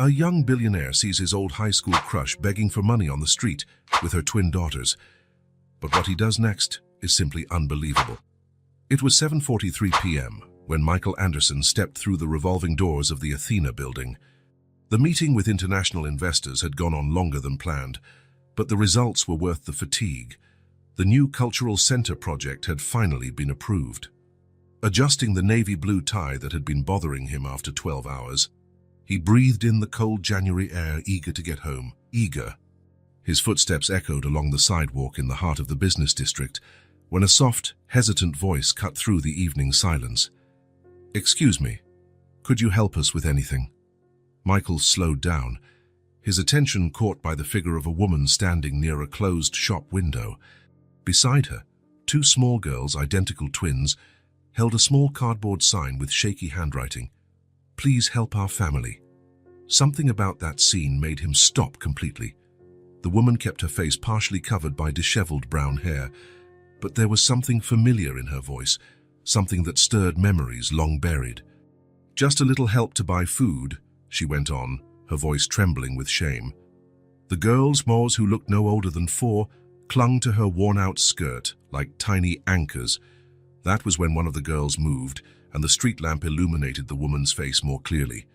A young billionaire sees his old high school crush begging for money on the street with her twin daughters. But what he does next is simply unbelievable. It was 7:43 p.m. when Michael Anderson stepped through the revolving doors of the Athena building. The meeting with international investors had gone on longer than planned, but the results were worth the fatigue. The new Cultural Center project had finally been approved. Adjusting the navy blue tie that had been bothering him after 12 hours, he breathed in the cold January air, eager to get home. Eager. His footsteps echoed along the sidewalk in the heart of the business district when a soft, hesitant voice cut through the evening silence. "Excuse me, could you help us with anything?" Michael slowed down, his attention caught by the figure of a woman standing near a closed shop window. Beside her, two small girls, identical twins, held a small cardboard sign with shaky handwriting. "Please help our family." Something about that scene made him stop completely. The woman kept her face partially covered by disheveled brown hair, but there was something familiar in her voice, something that stirred memories long buried. "Just a little help to buy food," she went on, her voice trembling with shame. The girls, Moors, who looked no older than 4, clung to her worn-out skirt like tiny anchors. That was when one of the girls moved, and the street lamp illuminated the woman's face more clearly.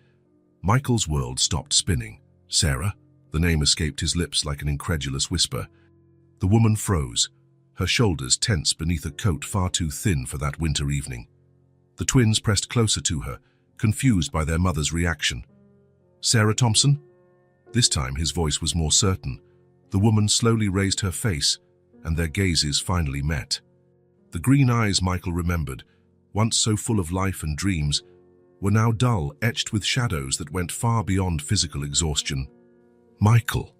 Michael's world stopped spinning. "Sarah?" The name escaped his lips like an incredulous whisper. The woman froze, her shoulders tense beneath a coat far too thin for that winter evening. The twins pressed closer to her, confused by their mother's reaction. "Sarah Thompson?" This time his voice was more certain. The woman slowly raised her face, and their gazes finally met. The green eyes Michael remembered, once so full of life and dreams, were now dull, etched with shadows that went far beyond physical exhaustion. "Michael."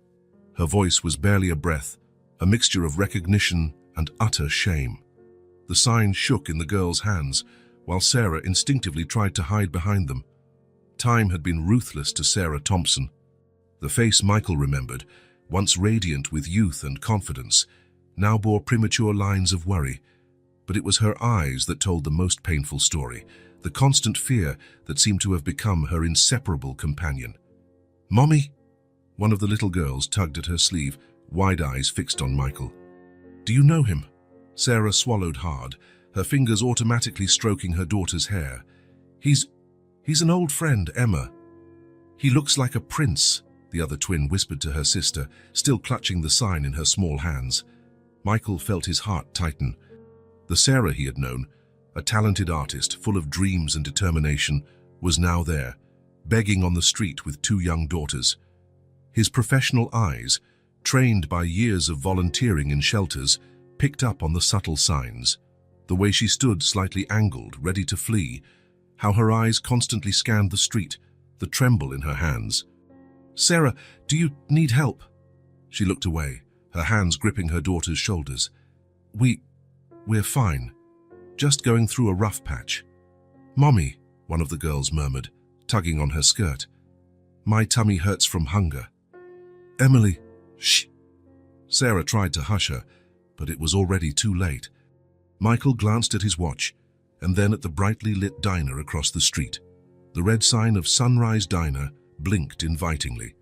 Her voice was barely a breath, a mixture of recognition and utter shame. The sign shook in the girls' hands, while Sarah instinctively tried to hide behind them. Time had been ruthless to Sarah Thompson. The face Michael remembered, once radiant with youth and confidence, now bore premature lines of worry. But it was her eyes that told the most painful story, the constant fear that seemed to have become her inseparable companion. "Mommy?" One of the little girls tugged at her sleeve, wide eyes fixed on Michael. "Do you know him?" Sarah swallowed hard, her fingers automatically stroking her daughter's hair. He's an old friend, Emma." "He looks like a prince," the other twin whispered to her sister, still clutching the sign in her small hands. Michael felt his heart tighten. The Sarah he had known, a talented artist full of dreams and determination, was now there, begging on the street with 2 young daughters. His professional eyes, trained by years of volunteering in shelters, picked up on the subtle signs. The way she stood slightly angled, ready to flee, how her eyes constantly scanned the street, the tremble in her hands. "Sarah, do you need help?" She looked away, her hands gripping her daughter's shoulders. We're fine. Just going through a rough patch." "Mommy," one of the girls murmured, tugging on her skirt. "My tummy hurts from hunger." "Emily, shh." Sarah tried to hush her, but it was already too late. Michael glanced at his watch, and then at the brightly lit diner across the street. The red sign of Sunrise Diner blinked invitingly.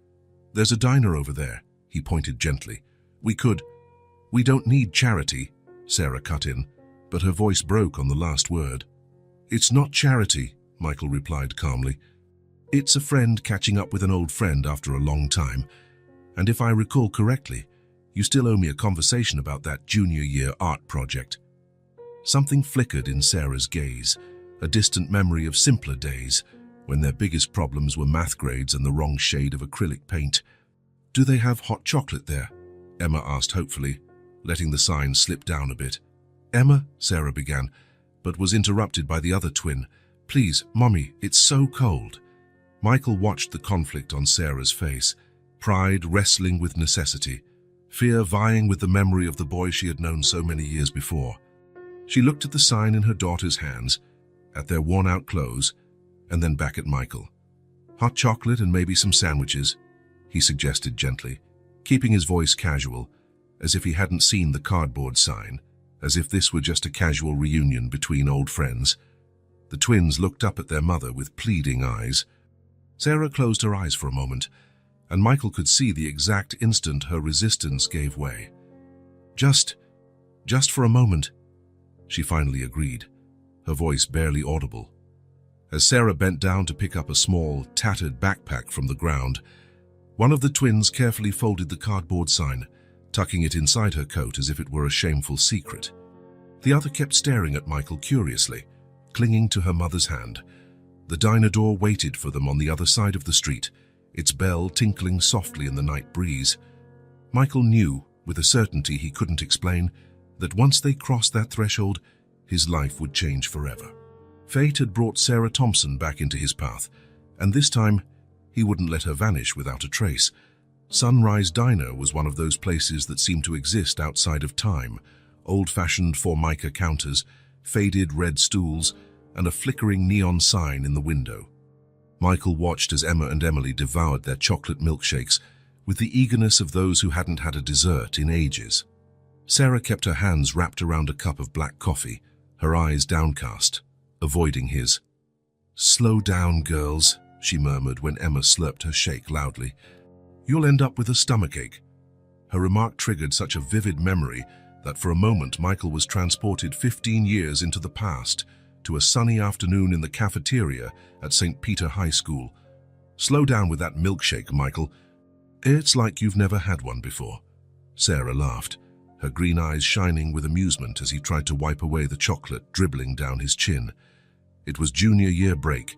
"There's a diner over there," he pointed gently. We don't need charity," Sarah cut in, but her voice broke on the last word. "It's not charity," Michael replied calmly. "It's a friend catching up with an old friend after a long time. And if I recall correctly, you still owe me a conversation about that junior year art project." Something flickered in Sarah's gaze, a distant memory of simpler days, when their biggest problems were math grades and the wrong shade of acrylic paint. "Do they have hot chocolate there?" Emma asked hopefully, letting the sign slip down a bit. "Emma," Sarah began, but was interrupted by the other twin. "Please, Mommy, it's so cold." Michael watched the conflict on Sarah's face, pride wrestling with necessity, fear vying with the memory of the boy she had known so many years before. She looked at the sign in her daughter's hands, at their worn-out clothes, and then back at Michael. "Hot chocolate and maybe some sandwiches," he suggested gently, keeping his voice casual, as if he hadn't seen the cardboard sign, as if this were just a casual reunion between old friends. The twins looked up at their mother with pleading eyes. Sarah closed her eyes for a moment, and Michael could see the exact instant her resistance gave way. Just for a moment, she finally agreed, her voice barely audible. As Sarah bent down to pick up a small, tattered backpack from the ground, one of the twins carefully folded the cardboard sign, tucking it inside her coat as if it were a shameful secret. The other kept staring at Michael curiously, clinging to her mother's hand. The diner door waited for them on the other side of the street, its bell tinkling softly in the night breeze. Michael knew, with a certainty he couldn't explain, that once they crossed that threshold, his life would change forever. Fate had brought Sarah Thompson back into his path, and this time, he wouldn't let her vanish without a trace. Sunrise Diner was one of those places that seemed to exist outside of time, old-fashioned Formica counters, faded red stools, and a flickering neon sign in the window. Michael watched as Emma and Emily devoured their chocolate milkshakes with the eagerness of those who hadn't had a dessert in ages. Sarah kept her hands wrapped around a cup of black coffee, her eyes downcast, avoiding his. "Slow down, girls," she murmured when Emma slurped her shake loudly. "You'll end up with a stomachache." Her remark triggered such a vivid memory that for a moment Michael was transported 15 years into the past, to a sunny afternoon in the cafeteria at St. Peter High School. "Slow down with that milkshake, Michael. It's like you've never had one before." Sarah laughed, her green eyes shining with amusement as he tried to wipe away the chocolate dribbling down his chin. It was junior year break,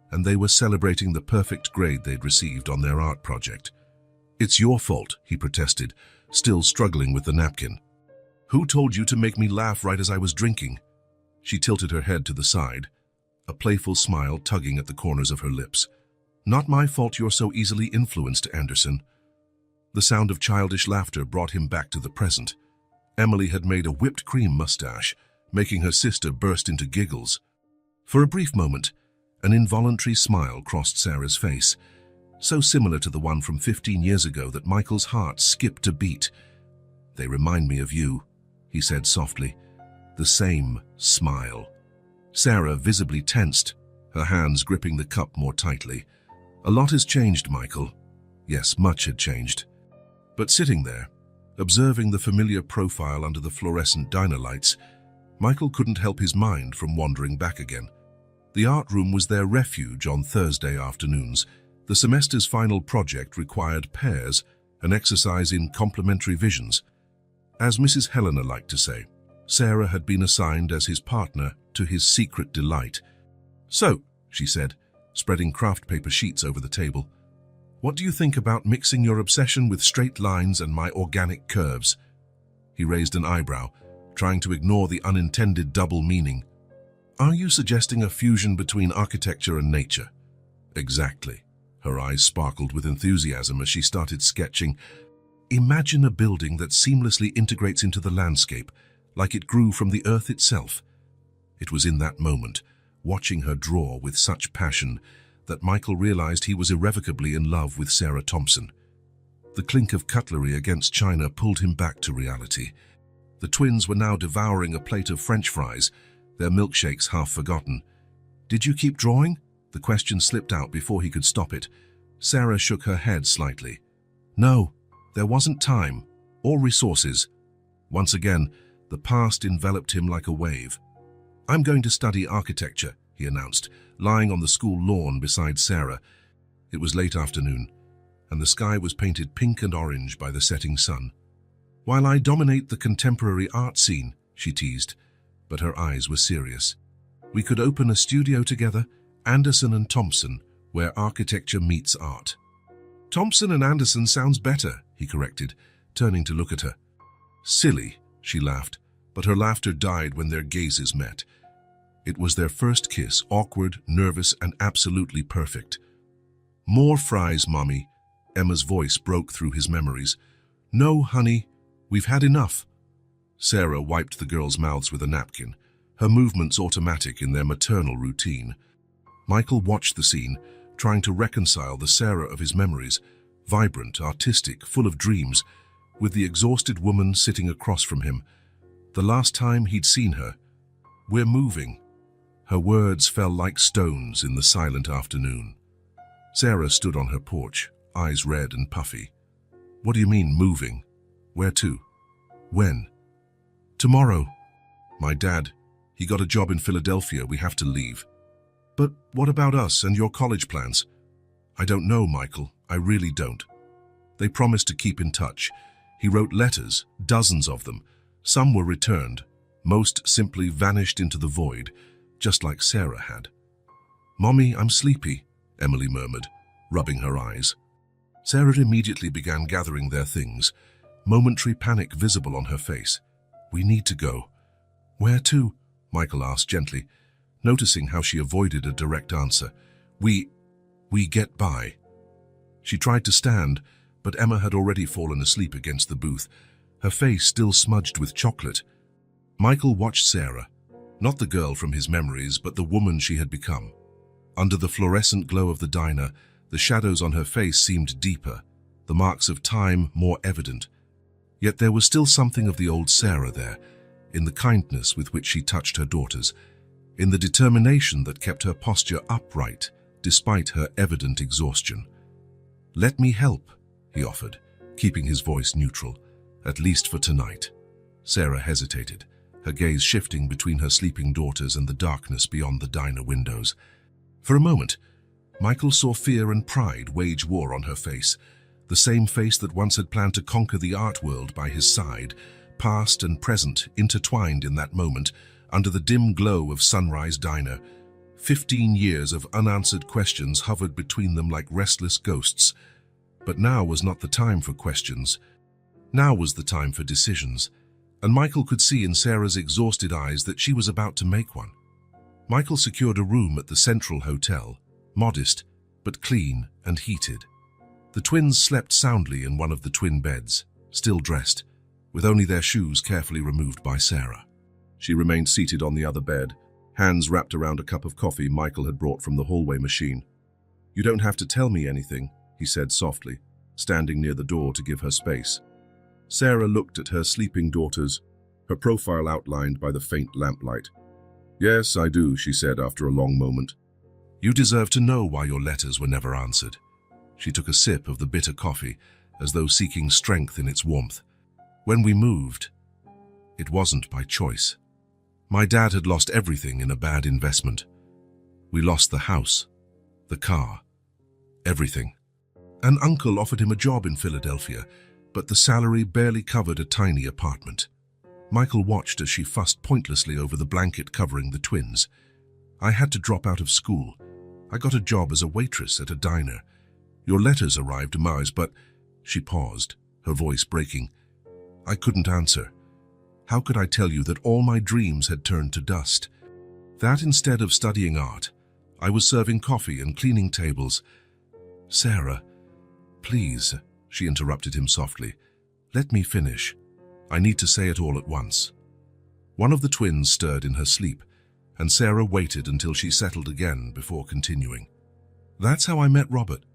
and they were celebrating the perfect grade they'd received on their art project. "It's your fault," he protested, still struggling with the napkin. "Who told you to make me laugh right as I was drinking?" She tilted her head to the side, a playful smile tugging at the corners of her lips. "Not my fault you're so easily influenced, Anderson." The sound of childish laughter brought him back to the present. Emily had made a whipped cream mustache, making her sister burst into giggles. For a brief moment, an involuntary smile crossed Sarah's face, so similar to the one from 15 years ago that Michael's heart skipped a beat. "They remind me of you," he said softly. The same smile. Sarah visibly tensed, her hands gripping the cup more tightly. "A lot has changed, Michael." Yes, much had changed. But sitting there, observing the familiar profile under the fluorescent diner lights, Michael couldn't help his mind from wandering back again. The art room was their refuge on Thursday afternoons. The semester's final project required pairs, an exercise in complementary visions. As Mrs. Helena liked to say, Sarah had been assigned as his partner to his secret delight. "So," she said, spreading craft paper sheets over the table, "what do you think about mixing your obsession with straight lines and my organic curves?" He raised an eyebrow, trying to ignore the unintended double meaning. "Are you suggesting a fusion between architecture and nature?" "Exactly." Her eyes sparkled with enthusiasm as she started sketching. "Imagine a building that seamlessly integrates into the landscape, like it grew from the earth itself." It was in that moment, watching her draw with such passion, that Michael realized he was irrevocably in love with Sarah Thompson. The clink of cutlery against china pulled him back to reality. The twins were now devouring a plate of French fries, their milkshakes half forgotten. "Did you keep drawing?" The question slipped out before he could stop it. Sarah shook her head slightly. "No, there wasn't time, or resources." Once again, the past enveloped him like a wave. "I'm going to study architecture," he announced, lying on the school lawn beside Sarah. It was late afternoon, and the sky was painted pink and orange by the setting sun. "While I dominate the contemporary art scene," she teased, but her eyes were serious. "We could open a studio together, Anderson and Thompson, where architecture meets art." "Thompson and Anderson sounds better," he corrected, turning to look at her. "Silly," she laughed, but her laughter died when their gazes met. It was their first kiss, awkward, nervous, and absolutely perfect. "More fries, Mommy." Emma's voice broke through his memories. "No, honey, we've had enough." Sarah wiped the girls' mouths with a napkin, her movements automatic in their maternal routine. Michael watched the scene, trying to reconcile the Sarah of his memories, vibrant, artistic, full of dreams, with the exhausted woman sitting across from him. The last time he'd seen her. "We're moving." Her words fell like stones in the silent afternoon. Sarah stood on her porch, eyes red and puffy. What do you mean, moving? Where to? When? Tomorrow. My dad, he got a job in Philadelphia. We have to leave. But what about us and your college plans? I don't know, Michael. I really don't. They promised to keep in touch. He wrote letters, dozens of them. Some were returned. Most simply vanished into the void, just like Sarah had. Mommy, I'm sleepy, Emily murmured, rubbing her eyes. Sarah immediately began gathering their things, momentary panic visible on her face. We need to go. Where to? Michael asked gently, noticing how she avoided a direct answer. We get by. She tried to stand, but Emma had already fallen asleep against the booth, her face still smudged with chocolate. Michael watched Sarah, not the girl from his memories, but the woman she had become. Under the fluorescent glow of the diner, the shadows on her face seemed deeper, the marks of time more evident. Yet there was still something of the old Sarah there, in the kindness with which she touched her daughters, in the determination that kept her posture upright despite her evident exhaustion. Let me help, he offered, keeping his voice neutral, at least for tonight. Sarah hesitated, her gaze shifting between her sleeping daughters and the darkness beyond the diner windows. For a moment, Michael saw fear and pride wage war on her face, the same face that once had planned to conquer the art world by his side, past and present intertwined in that moment under the dim glow of Sunrise Diner. 15 years of unanswered questions hovered between them like restless ghosts. But now was not the time for questions. Now was the time for decisions, and Michael could see in Sarah's exhausted eyes that she was about to make one. Michael secured a room at the Central Hotel, modest, but clean and heated. The twins slept soundly in one of the twin beds, still dressed, with only their shoes carefully removed by Sarah. She remained seated on the other bed, hands wrapped around a cup of coffee Michael had brought from the hallway machine. You don't have to tell me anything, he said softly, standing near the door to give her space. Sarah looked at her sleeping daughters, her profile outlined by the faint lamplight. Yes, I do, she said after a long moment. You deserve to know why your letters were never answered. She took a sip of the bitter coffee, as though seeking strength in its warmth. When we moved, it wasn't by choice. My dad had lost everything in a bad investment. We lost the house, the car, everything. An uncle offered him a job in Philadelphia, but the salary barely covered a tiny apartment. Michael watched as she fussed pointlessly over the blanket covering the twins. I had to drop out of school. I got a job as a waitress at a diner. Your letters arrived, Mars, but... She paused, her voice breaking. I couldn't answer. How could I tell you that all my dreams had turned to dust? That instead of studying art, I was serving coffee and cleaning tables. Sarah, please, she interrupted him softly. Let me finish. I need to say it all at once. One of the twins stirred in her sleep, and Sarah waited until she settled again before continuing. That's how I met Robert.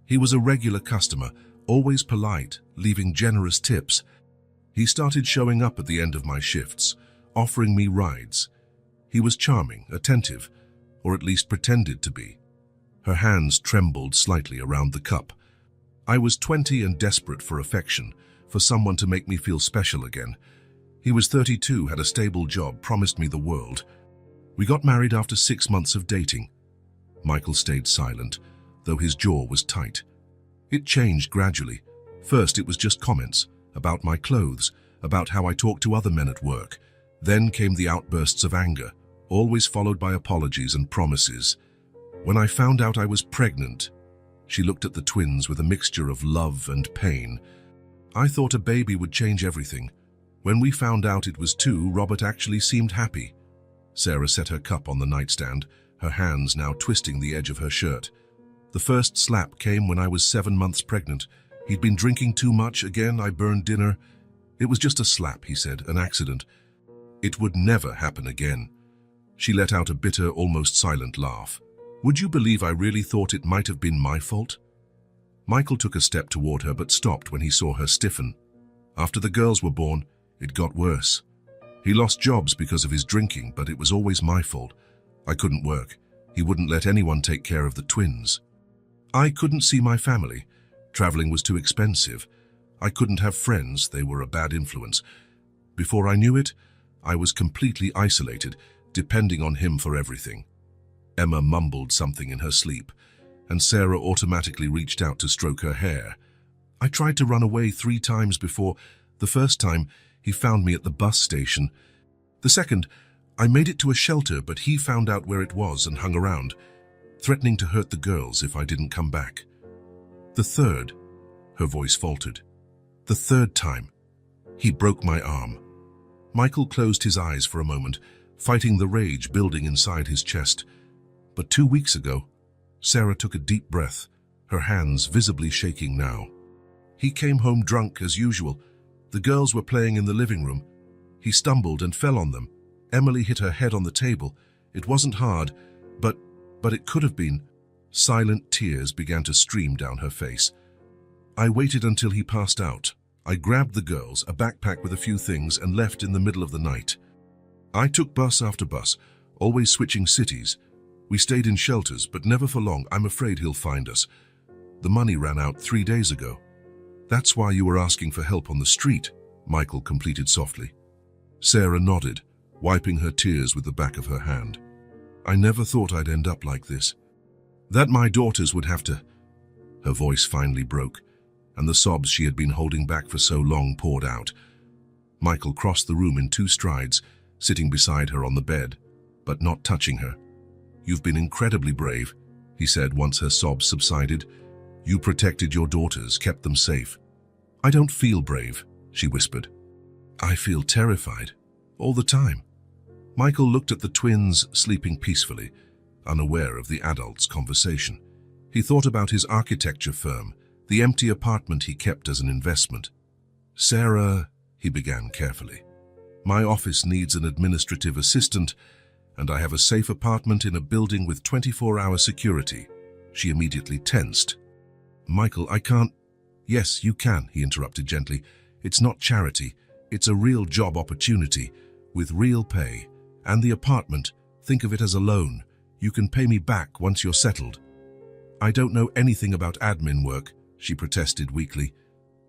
He was a regular customer, always polite, leaving generous tips. He started showing up at the end of my shifts, offering me rides. He was charming, attentive, or at least pretended to be. Her hands trembled slightly around the cup. I was 20 and desperate for affection, for someone to make me feel special again. He was 32, had a stable job, promised me the world. We got married after 6 months of dating. Michael stayed silent, though his jaw was tight. It changed gradually. First, it was just comments about my clothes, about how I talked to other men at work. Then came the outbursts of anger, always followed by apologies and promises. When I found out I was pregnant, she looked at the twins with a mixture of love and pain. I thought a baby would change everything. When we found out it was 2, Robert actually seemed happy. Sarah set her cup on the nightstand, her hands now twisting the edge of her shirt. The first slap came when I was 7 months pregnant. He'd been drinking too much. Again, I burned dinner. It was just a slap, he said, an accident. It would never happen again. She let out a bitter, almost silent laugh. Would you believe I really thought it might have been my fault? Michael took a step toward her but stopped when he saw her stiffen. After the girls were born, it got worse. He lost jobs because of his drinking, but it was always my fault. I couldn't work. He wouldn't let anyone take care of the twins. I couldn't see my family. Traveling was too expensive. I couldn't have friends, they were a bad influence. Before I knew it, I was completely isolated, depending on him for everything. Emma mumbled something in her sleep, and Sarah automatically reached out to stroke her hair. I tried to run away 3 times before. The first time, he found me at the bus station. The second, I made it to a shelter, but he found out where it was and hung around, threatening to hurt the girls if I didn't come back. The third, her voice faltered. The third time, he broke my arm. Michael closed his eyes for a moment, fighting the rage building inside his chest. But 2 weeks ago, Sarah took a deep breath, her hands visibly shaking now. He came home drunk as usual. The girls were playing in the living room. He stumbled and fell on them. Emily hit her head on the table. It wasn't hard, but it could have been. Silent tears began to stream down her face. I waited until he passed out. I grabbed the girls, a backpack with a few things, and left in the middle of the night. I took bus after bus, always switching cities. We stayed in shelters, but never for long. I'm afraid he'll find us. The money ran out 3 days ago. That's why you were asking for help on the street, Michael completed softly. Sarah nodded, wiping her tears with the back of her hand. I never thought I'd end up like this. That my daughters would have to... Her voice finally broke, and the sobs she had been holding back for so long poured out. Michael crossed the room in 2 strides, sitting beside her on the bed, but not touching her. You've been incredibly brave, he said once her sobs subsided. You protected your daughters, kept them safe. I don't feel brave, she whispered. I feel terrified, all the time. Michael looked at the twins sleeping peacefully, unaware of the adults' conversation. He thought about his architecture firm, the empty apartment he kept as an investment. Sarah, he began carefully, my office needs an administrative assistant, and I have a safe apartment in a building with 24-hour security. She immediately tensed. Michael, I can't... Yes, you can, he interrupted gently. It's not charity. It's a real job opportunity, with real pay. And the apartment, think of it as a loan. You can pay me back once you're settled. I don't know anything about admin work, she protested weakly.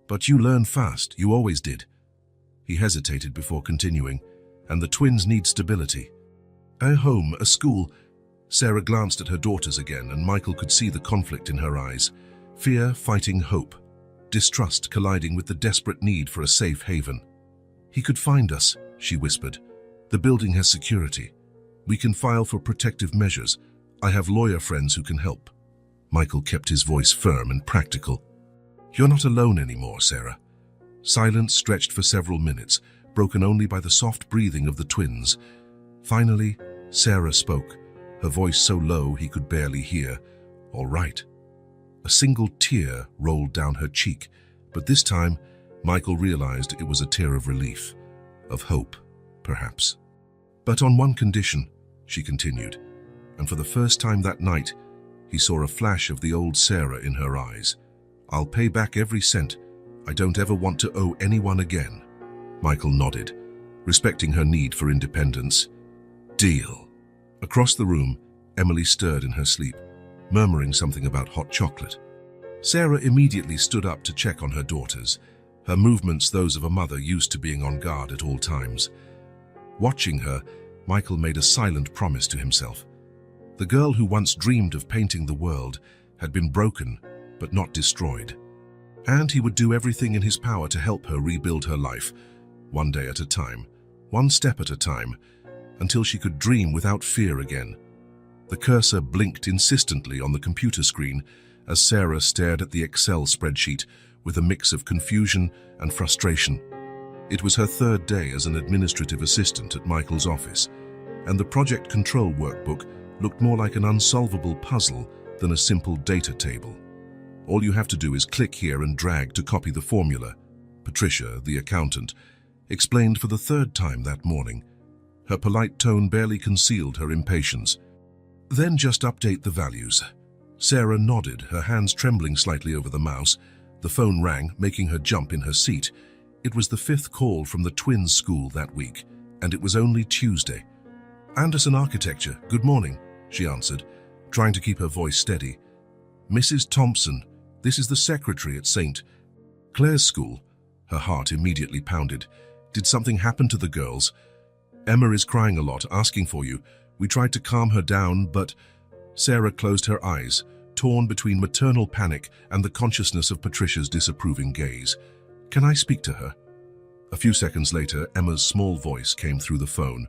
But you learn fast, you always did. He hesitated before continuing, and the twins need stability. A home, a school. Sarah glanced at her daughters again, and Michael could see the conflict in her eyes. Fear fighting hope, distrust colliding with the desperate need for a safe haven. He could find us, she whispered. The building has security. We can file for protective measures. I have lawyer friends who can help. Michael kept his voice firm and practical. You're not alone anymore, Sarah. Silence stretched for several minutes, broken only by the soft breathing of the twins. Finally, Sarah spoke, her voice so low he could barely hear. All right. A single tear rolled down her cheek, but this time, Michael realized it was a tear of relief, of hope, perhaps. But on one condition, she continued, and for the first time that night, he saw a flash of the old Sarah in her eyes. I'll pay back every cent. I don't ever want to owe anyone again. Michael nodded, respecting her need for independence. Deal. Across the room, Emily stirred in her sleep, murmuring something about hot chocolate. Sarah immediately stood up to check on her daughters, her movements those of a mother used to being on guard at all times. Watching her, Michael made a silent promise to himself. The girl who once dreamed of painting the world had been broken, but not destroyed. And he would do everything in his power to help her rebuild her life, one day at a time, one step at a time, until she could dream without fear again. The cursor blinked insistently on the computer screen as Sarah stared at the Excel spreadsheet with a mix of confusion and frustration. It was her 3rd day as an administrative assistant at Michael's office, and the project control workbook looked more like an unsolvable puzzle than a simple data table. All you have to do is click here and drag to copy the formula, Patricia, the accountant, explained for the 3rd time that morning. Her polite tone barely concealed her impatience. Then just update the values. Sarah nodded, her hands trembling slightly over the mouse. The phone rang, making her jump in her seat. It was the 5th call from the twins' school that week, and it was only Tuesday. Anderson Architecture, good morning, she answered, trying to keep her voice steady. Mrs. Thompson, this is the secretary at St. Clair's School. Her heart immediately pounded. Did something happen to the girls? Emma is crying a lot, asking for you. We tried to calm her down, but... Sarah closed her eyes, torn between maternal panic and the consciousness of Patricia's disapproving gaze. Can I speak to her? A few seconds later, Emma's small voice came through the phone.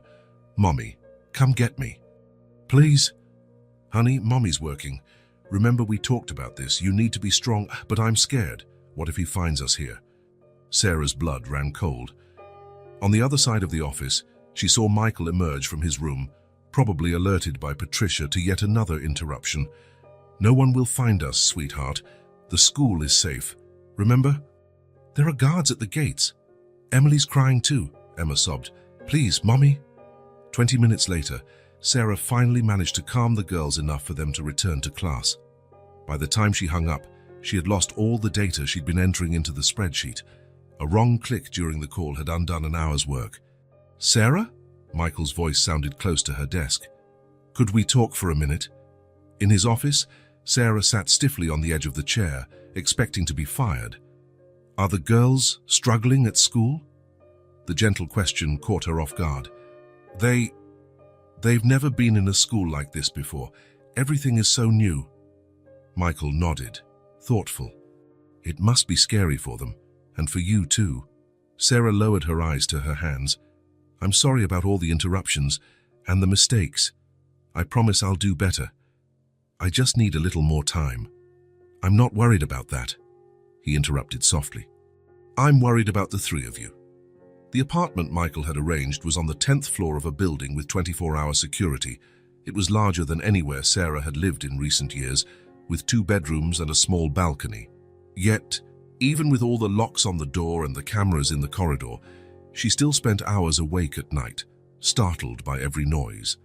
Mommy, come get me. Please? Honey, Mommy's working. Remember we talked about this. You need to be strong, but I'm scared. What if he finds us here? Sarah's blood ran cold. On the other side of the office, she saw Michael emerge from his room, probably alerted by Patricia to yet another interruption. No one will find us, sweetheart. The school is safe. Remember? There are guards at the gates. Emily's crying too, Emma sobbed. Please, Mommy. 20 minutes later, Sarah finally managed to calm the girls enough for them to return to class. By the time she hung up, she had lost all the data she'd been entering into the spreadsheet. A wrong click during the call had undone an hour's work. Sarah? Michael's voice sounded close to her desk. Could we talk for a minute? In his office, Sarah sat stiffly on the edge of the chair, expecting to be fired. Are the girls struggling at school? The gentle question caught her off guard. They've never been in a school like this before. Everything is so new. Michael nodded, thoughtful. It must be scary for them, and for you too. Sarah lowered her eyes to her hands. I'm sorry about all the interruptions and the mistakes. I promise I'll do better. I just need a little more time. I'm not worried about that, he interrupted softly. I'm worried about the three of you. The apartment Michael had arranged was on the 10th floor of a building with 24-hour security. It was larger than anywhere Sarah had lived in recent years, with 2 bedrooms and a small balcony. Yet, even with all the locks on the door and the cameras in the corridor, she still spent hours awake at night, startled by every noise.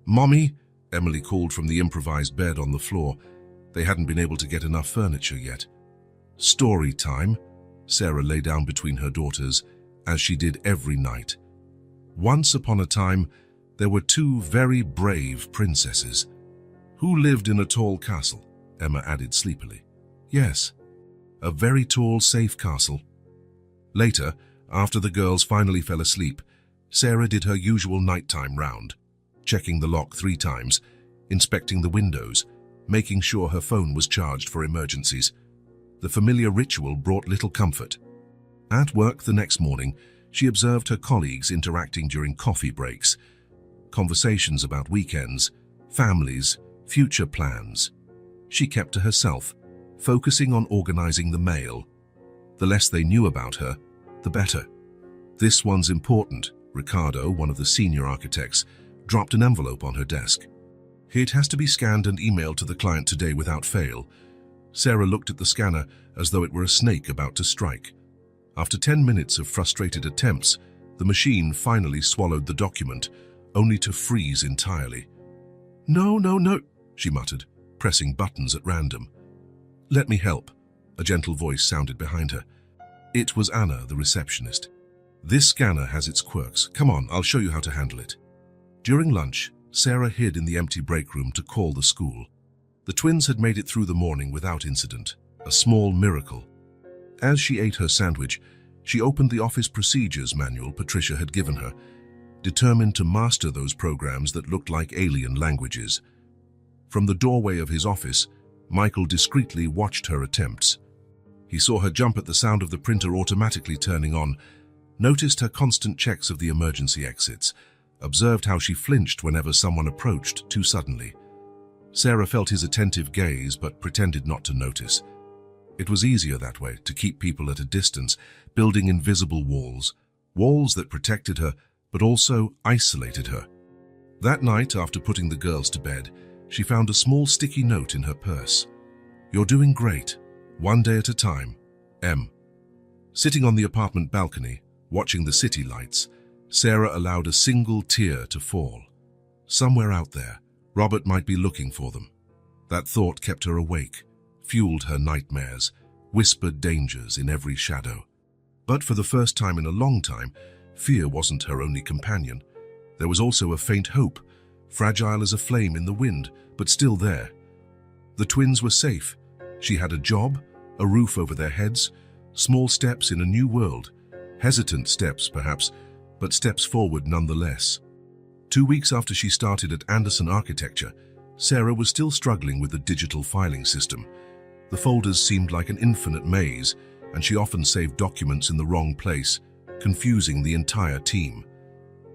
Mommy, Emily called from the improvised bed on the floor. They hadn't been able to get enough furniture yet. Story time, Sarah lay down between her daughters, as she did every night. Once upon a time, there were 2 very brave princesses. Who lived in a tall castle? Emma added sleepily. Yes, a very tall, safe castle. Later, after the girls finally fell asleep, Sarah did her usual nighttime round, checking the lock 3 times, inspecting the windows, making sure her phone was charged for emergencies. The familiar ritual brought little comfort. At work the next morning, she observed her colleagues interacting during coffee breaks. Conversations about weekends, families, future plans. She kept to herself, focusing on organizing the mail. The less they knew about her, the better. This one's important, Ricardo, one of the senior architects, dropped an envelope on her desk. It has to be scanned and emailed to the client today without fail. Sarah looked at the scanner as though it were a snake about to strike. After 10 minutes of frustrated attempts, the machine finally swallowed the document, only to freeze entirely. No, she muttered, pressing buttons at random. Let me help, a gentle voice sounded behind her. It was Anna, the receptionist. This scanner has its quirks. Come on, I'll show you how to handle it. During lunch, Sarah hid in the empty break room to call the school. The twins had made it through the morning without incident, a small miracle. As she ate her sandwich, she opened the office procedures manual Patricia had given her, determined to master those programs that looked like alien languages. From the doorway of his office, Michael discreetly watched her attempts. He saw her jump at the sound of the printer automatically turning on, noticed her constant checks of the emergency exits, observed how she flinched whenever someone approached too suddenly. Sarah felt his attentive gaze but pretended not to notice. It was easier that way, to keep people at a distance, building invisible walls that protected her but also isolated her. That night, after putting the girls to bed, she found a small sticky note in her purse. You're doing great. One day at a time. M. Sitting on the apartment balcony, watching the city lights, Sarah allowed a single tear to fall. Somewhere out there, Robert might be looking for them. That thought kept her awake, fueled her nightmares, whispered dangers in every shadow. But for the first time in a long time, fear wasn't her only companion. There was also a faint hope, fragile as a flame in the wind, but still there. The twins were safe. She had a job, a roof over their heads, small steps in a new world. Hesitant steps, perhaps, but steps forward nonetheless. 2 weeks after she started at Anderson Architecture, Sarah was still struggling with the digital filing system. The folders seemed like an infinite maze, and she often saved documents in the wrong place, confusing the entire team.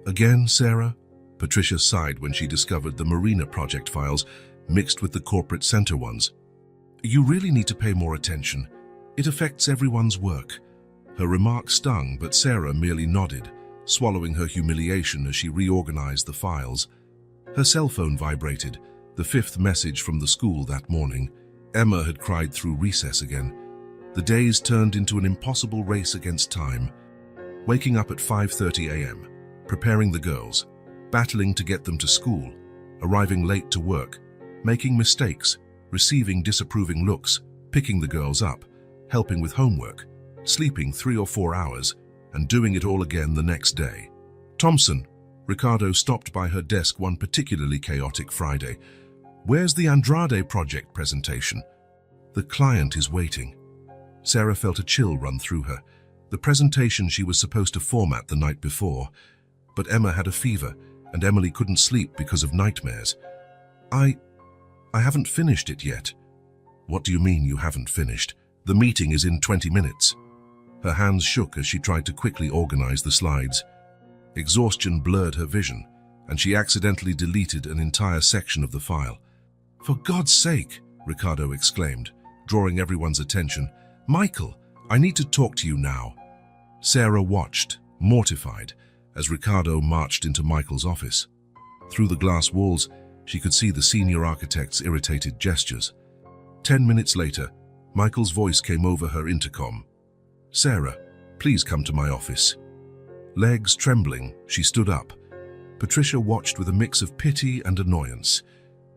Again, Sarah? Patricia sighed when she discovered the Marina project files mixed with the corporate center ones. You really need to pay more attention. It affects everyone's work. Her remark stung, but Sarah merely nodded, swallowing her humiliation as she reorganized the files. Her cell phone vibrated, the 5th message from the school that morning. Emma had cried through recess again. The days turned into an impossible race against time. Waking up at 5:30 a.m., preparing the girls, battling to get them to school, arriving late to work, making mistakes, receiving disapproving looks, picking the girls up, helping with homework, sleeping 3 or 4 hours, and doing it all again the next day. Thompson, Ricardo stopped by her desk one particularly chaotic Friday. Where's the Andrade project presentation? The client is waiting. Sarah felt a chill run through her. The presentation she was supposed to format the night before, but Emma had a fever, and Emily couldn't sleep because of nightmares. I haven't finished it yet. What do you mean you haven't finished? The meeting is in 20 minutes. Her hands shook as she tried to quickly organize the slides. Exhaustion blurred her vision, and she accidentally deleted an entire section of the file. For God's sake, Ricardo exclaimed, drawing everyone's attention. Michael, I need to talk to you now. Sarah watched, mortified, as Ricardo marched into Michael's office. Through the glass walls, she could see the senior architect's irritated gestures. 10 minutes later, Michael's voice came over her intercom. Sarah, please come to my office. Legs trembling, she stood up. Patricia watched with a mix of pity and annoyance.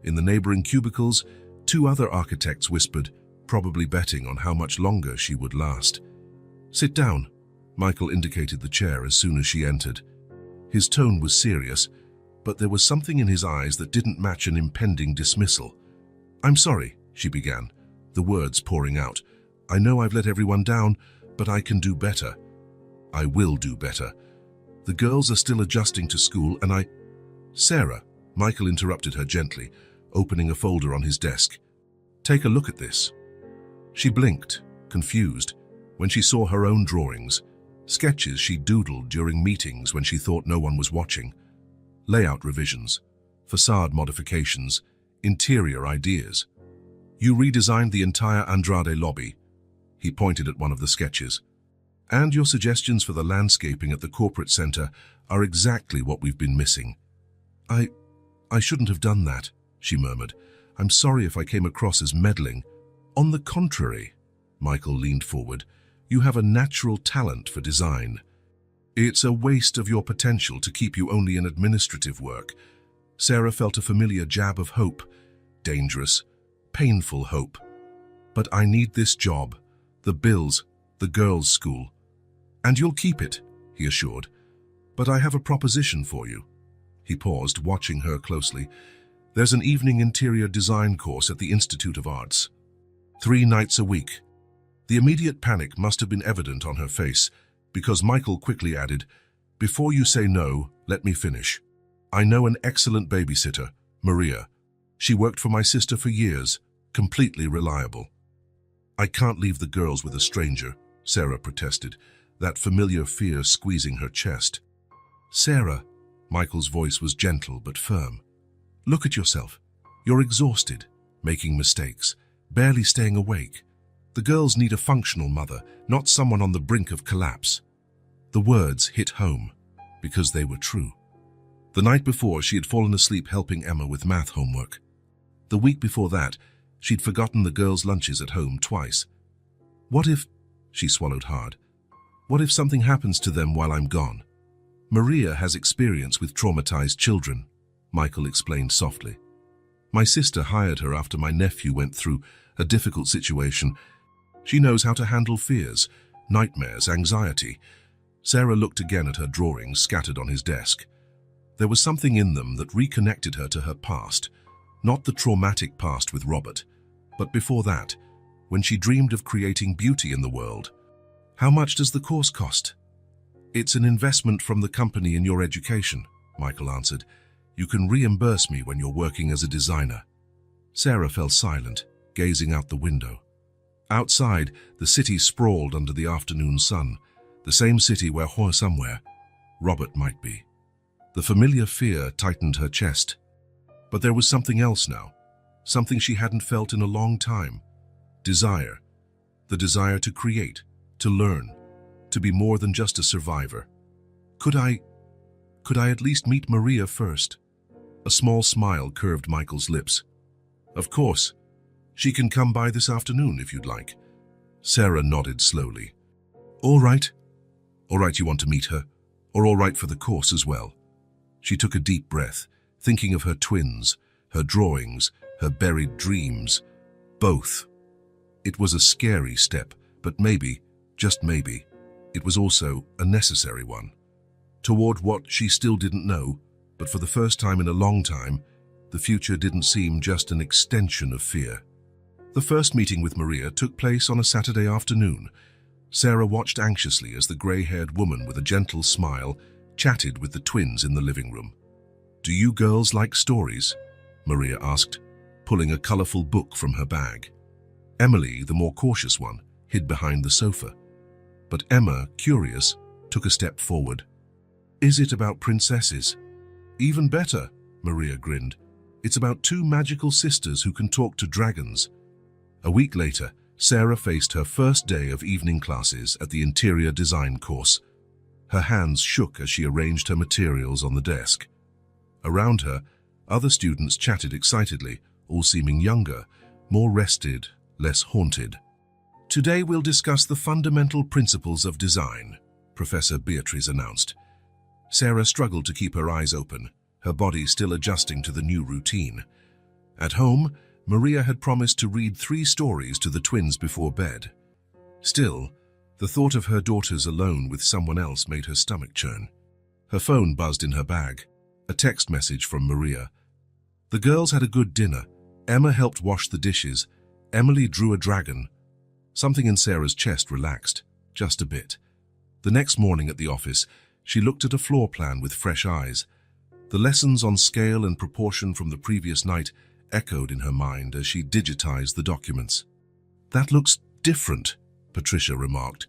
In the neighboring cubicles, 2 other architects whispered, probably betting on how much longer she would last. Sit down, Michael indicated the chair as soon as she entered. His tone was serious, but there was something in his eyes that didn't match an impending dismissal. I'm sorry, she began, the words pouring out. I know I've let everyone down, but I can do better. I will do better. The girls are still adjusting to school and Sarah, Michael interrupted her gently, opening a folder on his desk. Take a look at this. She blinked, confused, when she saw her own drawings, sketches she doodled during meetings when she thought no one was watching. Layout revisions, facade modifications, interior ideas. You redesigned the entire Andrade lobby. He pointed at one of the sketches. And your suggestions for the landscaping at the corporate center are exactly what we've been missing. I shouldn't have done that, she murmured. I'm sorry if I came across as meddling. On the contrary, Michael leaned forward, you have a natural talent for design. It's a waste of your potential to keep you only in administrative work. Sarah felt a familiar jab of hope, dangerous, painful hope. But I need this job, the bills, the girls' school. And you'll keep it, he assured. But I have a proposition for you. He paused, watching her closely. There's an evening interior design course at the Institute of Arts. 3 nights a week. The immediate panic must have been evident on her face, because Michael quickly added, Before you say no, let me finish. I know an excellent babysitter, Maria. She worked for my sister for years, completely reliable. I can't leave the girls with a stranger, Sarah protested, that familiar fear squeezing her chest. Sarah, Michael's voice was gentle but firm. Look at yourself. You're exhausted, making mistakes, barely staying awake. The girls need a functional mother, not someone on the brink of collapse. The words hit home, because they were true. The night before, she had fallen asleep helping Emma with math homework. The week before that, she'd forgotten the girls' lunches at home twice. What if, she swallowed hard, what if something happens to them while I'm gone? Maria has experience with traumatized children, Michael explained softly. My sister hired her after my nephew went through a difficult situation. She knows how to handle fears, nightmares, anxiety. Sarah looked again at her drawings scattered on his desk. There was something in them that reconnected her to her past, not the traumatic past with Robert, But before that, when she dreamed of creating beauty in the world. How much does the course cost? It's an investment from the company in your education, Michael answered. You can reimburse me when you're working as a designer. Sarah fell silent, gazing out the window. Outside, the city sprawled under the afternoon sun, the same city where somewhere Robert might be. The familiar fear tightened her chest. But there was something else now, something she hadn't felt in a long time. Desire. The desire to create, to learn, to be more than just a survivor. Could I at least meet Maria first? A small smile curved Michael's lips. Of course. She can come by this afternoon if you'd like. Sarah nodded slowly. All right. All right, you want to meet her, or all right for the course as well. She took a deep breath, thinking of her twins, her drawings, her buried dreams. Both. It was a scary step, but maybe, just maybe, it was also a necessary one. Toward what she still didn't know, but for the first time in a long time, the future didn't seem just an extension of fear. The first meeting with Maria took place on a Saturday afternoon. Sarah watched anxiously as the grey-haired woman with a gentle smile chatted with the twins in the living room. Do you girls like stories? Maria asked, pulling a colourful book from her bag. Emily, the more cautious one, hid behind the sofa. But Emma, curious, took a step forward. Is it about princesses? Even better, Maria grinned. It's about two magical sisters who can talk to dragons. A week later, Sarah faced her first day of evening classes at the interior design course. Her hands shook as she arranged her materials on the desk. Around her, other students chatted excitedly, all seeming younger, more rested, less haunted. Today we'll discuss the fundamental principles of design, Professor Beatrice announced. Sarah struggled to keep her eyes open, her body still adjusting to the new routine. At home, Maria had promised to read 3 stories to the twins before bed. Still, the thought of her daughters alone with someone else made her stomach churn. Her phone buzzed in her bag, a text message from Maria. The girls had a good dinner. Emma helped wash the dishes. Emily drew a dragon. Something in Sarah's chest relaxed, just a bit. The next morning at the office, she looked at a floor plan with fresh eyes. The lessons on scale and proportion from the previous night echoed in her mind as she digitized the documents. That looks different, Patricia remarked,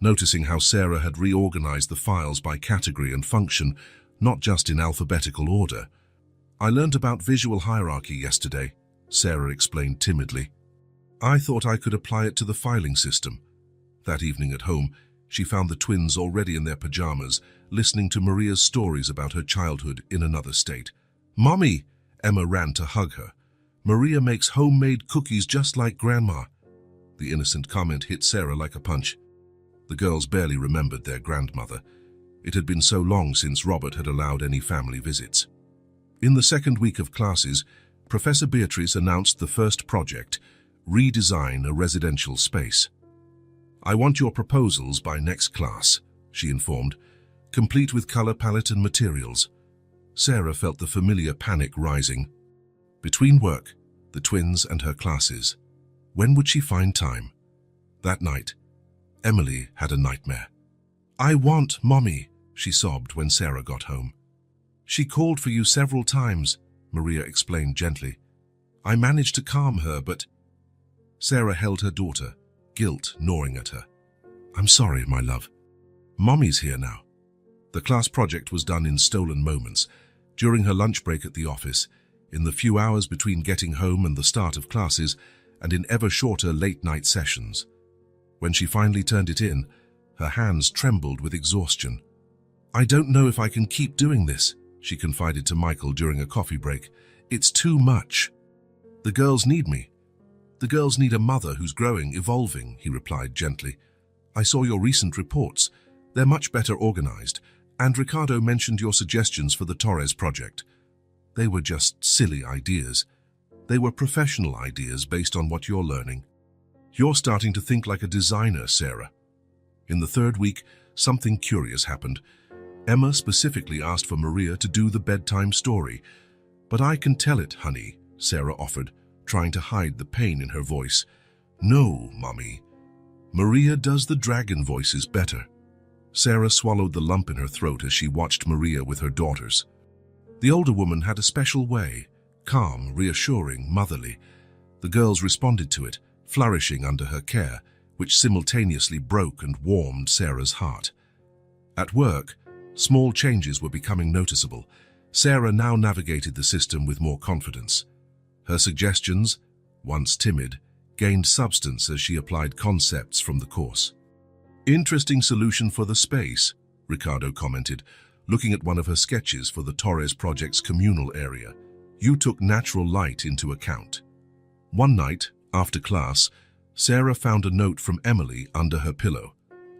noticing how Sarah had reorganized the files by category and function, not just in alphabetical order. I learned about visual hierarchy yesterday, Sarah explained timidly. I thought I could apply it to the filing system. That evening at home, she found the twins already in their pajamas, listening to Maria's stories about her childhood in another state. Mommy! Emma ran to hug her. Maria makes homemade cookies just like Grandma. The innocent comment hit Sarah like a punch. The girls barely remembered their grandmother. It had been so long since Robert had allowed any family visits. In the second week of classes, Professor Beatrice announced the first project, redesign a residential space. I want your proposals by next class, she informed, complete with color palette and materials. Sarah felt the familiar panic rising. Between work, the twins and her classes, when would she find time? That night, Emily had a nightmare. I want Mommy, she sobbed when Sarah got home. She called for you several times, Maria explained gently. I managed to calm her, but... Sarah held her daughter, guilt gnawing at her. I'm sorry, my love. Mommy's here now. The class project was done in stolen moments, during her lunch break at the office, in the few hours between getting home and the start of classes, and in ever shorter late-night sessions. When she finally turned it in, her hands trembled with exhaustion. I don't know if I can keep doing this, she confided to Michael during a coffee break. It's too much. The girls need me. The girls need a mother who's growing, evolving, he replied gently. I saw your recent reports. They're much better organized, and Ricardo mentioned your suggestions for the Torres project. They were just silly ideas. They were professional ideas based on what you're learning. You're starting to think like a designer, Sarah. In the third week, something curious happened. Emma specifically asked for Maria to do the bedtime story. But I can tell it, honey, Sarah offered, trying to hide the pain in her voice. "No, Mommy. Maria does the dragon voices better." Sarah swallowed the lump in her throat as she watched Maria with her daughters. The older woman had a special way, calm, reassuring, motherly. The girls responded to it, flourishing under her care, which simultaneously broke and warmed Sarah's heart. At work, small changes were becoming noticeable. Sarah now navigated the system with more confidence. Her suggestions, once timid, gained substance as she applied concepts from the course. "Interesting solution for the space," Ricardo commented, looking at one of her sketches for the Torres project's communal area. "You took natural light into account." One night, after class, Sarah found a note from Emily under her pillow.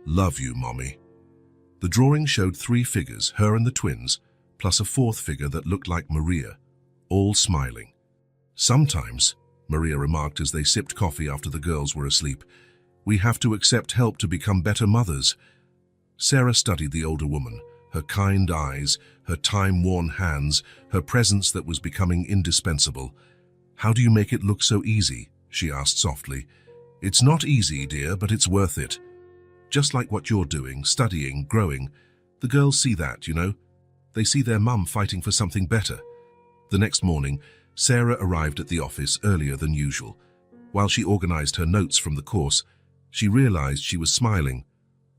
"Love you, Mommy." The drawing showed 3 figures, her and the twins, plus a 4th figure that looked like Maria, all smiling. "Sometimes," Maria remarked as they sipped coffee after the girls were asleep, "we have to accept help to become better mothers." Sarah studied the older woman, her kind eyes, her time-worn hands, her presence that was becoming indispensable. "How do you make it look so easy?" she asked softly. "It's not easy, dear, but it's worth it. Just like what you're doing, studying, growing. The girls see that, you know. They see their mum fighting for something better." The next morning, Sarah arrived at the office earlier than usual. While she organized her notes from the course, she realized she was smiling.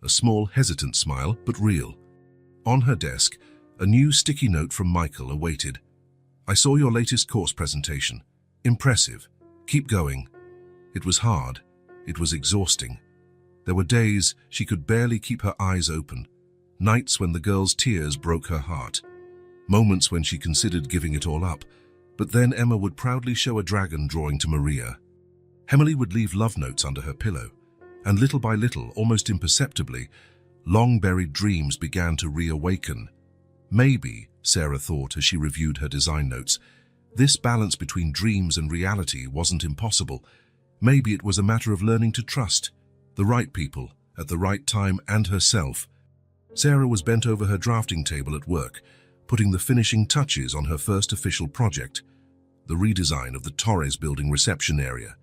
A small, hesitant smile, but real. On her desk, a new sticky note from Michael awaited. "I saw your latest course presentation. Impressive. Keep going." It was hard. It was exhausting. There were days she could barely keep her eyes open. Nights when the girl's tears broke her heart. Moments when she considered giving it all up. But then Emma would proudly show a dragon drawing to Maria. Emily would leave love notes under her pillow. And little by little, almost imperceptibly, long-buried dreams began to reawaken. Maybe, Sarah thought as she reviewed her design notes, this balance between dreams and reality wasn't impossible. Maybe it was a matter of learning to trust the right people at the right time and herself. Sarah was bent over her drafting table at work, putting the finishing touches on her first official project, the redesign of the Torres building reception area.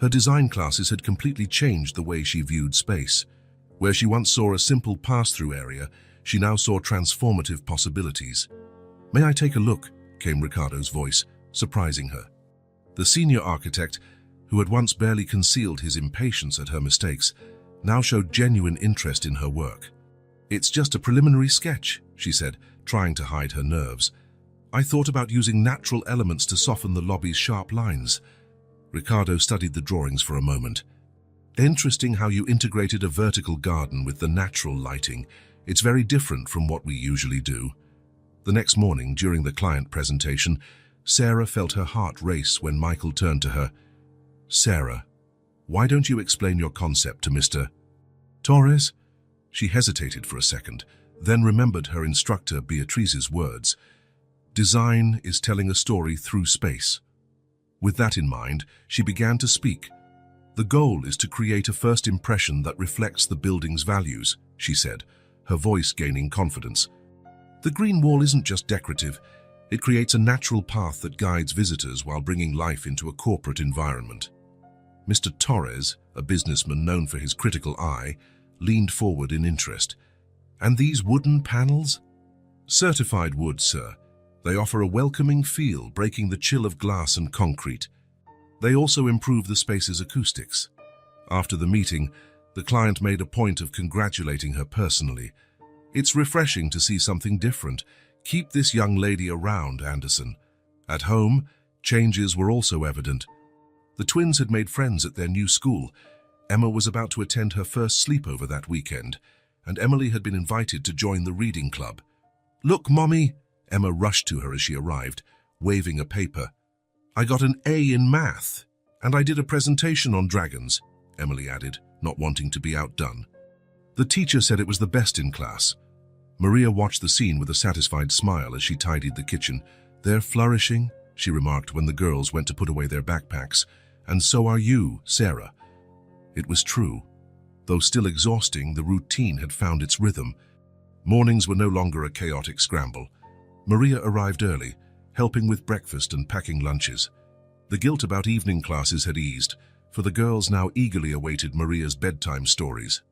Her design classes had completely changed the way she viewed space. Where she once saw a simple pass-through area, she now saw transformative possibilities. "May I take a look?" came Ricardo's voice, surprising her. The senior architect, who had once barely concealed his impatience at her mistakes, now showed genuine interest in her work. "It's just a preliminary sketch," she said, trying to hide her nerves. "I thought about using natural elements to soften the lobby's sharp lines." Ricardo studied the drawings for a moment. "Interesting how you integrated a vertical garden with the natural lighting. It's very different from what we usually do." The next morning, during the client presentation, Sarah felt her heart race when Michael turned to her. "Sarah, why don't you explain your concept to Mr. Torres?" She hesitated for a second, then remembered her instructor Beatrice's words. "Design is telling a story through space." With that in mind, she began to speak. "The goal is to create a first impression that reflects the building's values," she said, her voice gaining confidence. "The green wall isn't just decorative. It creates a natural path that guides visitors while bringing life into a corporate environment." Mr. Torres, a businessman known for his critical eye, leaned forward in interest. "And these wooden panels?" "Certified wood, sir. They offer a welcoming feel, breaking the chill of glass and concrete. They also improve the space's acoustics." After the meeting, the client made a point of congratulating her personally. "It's refreshing to see something different. Keep this young lady around, Anderson." At home, changes were also evident. The twins had made friends at their new school. Emma was about to attend her first sleepover that weekend, and Emily had been invited to join the reading club. "Look, Mommy!" Emma rushed to her as she arrived, waving a paper. "I got an A in math, and I did a presentation on dragons," Emily added, not wanting to be outdone. "The teacher said it was the best in class." Maria watched the scene with a satisfied smile as she tidied the kitchen. "They're flourishing," she remarked when the girls went to put away their backpacks. "And so are you, Sarah." It was true. Though still exhausting, the routine had found its rhythm. Mornings were no longer a chaotic scramble. Maria arrived early, helping with breakfast and packing lunches. The guilt about evening classes had eased, for the girls now eagerly awaited Maria's bedtime stories.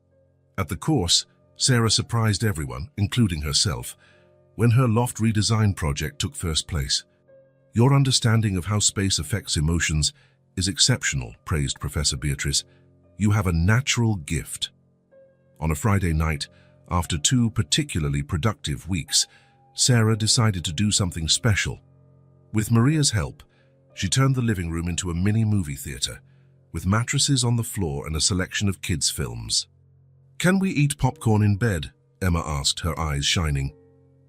At the course, Sarah surprised everyone, including herself, when her loft redesign project took first place. "Your understanding of how space affects emotions is exceptional," praised Professor Beatrice. "You have a natural gift." On a Friday night, after 2 particularly productive weeks, Sarah decided to do something special. With Maria's help, she turned the living room into a mini movie theater, with mattresses on the floor and a selection of kids' films. "Can we eat popcorn in bed?" Emma asked, her eyes shining.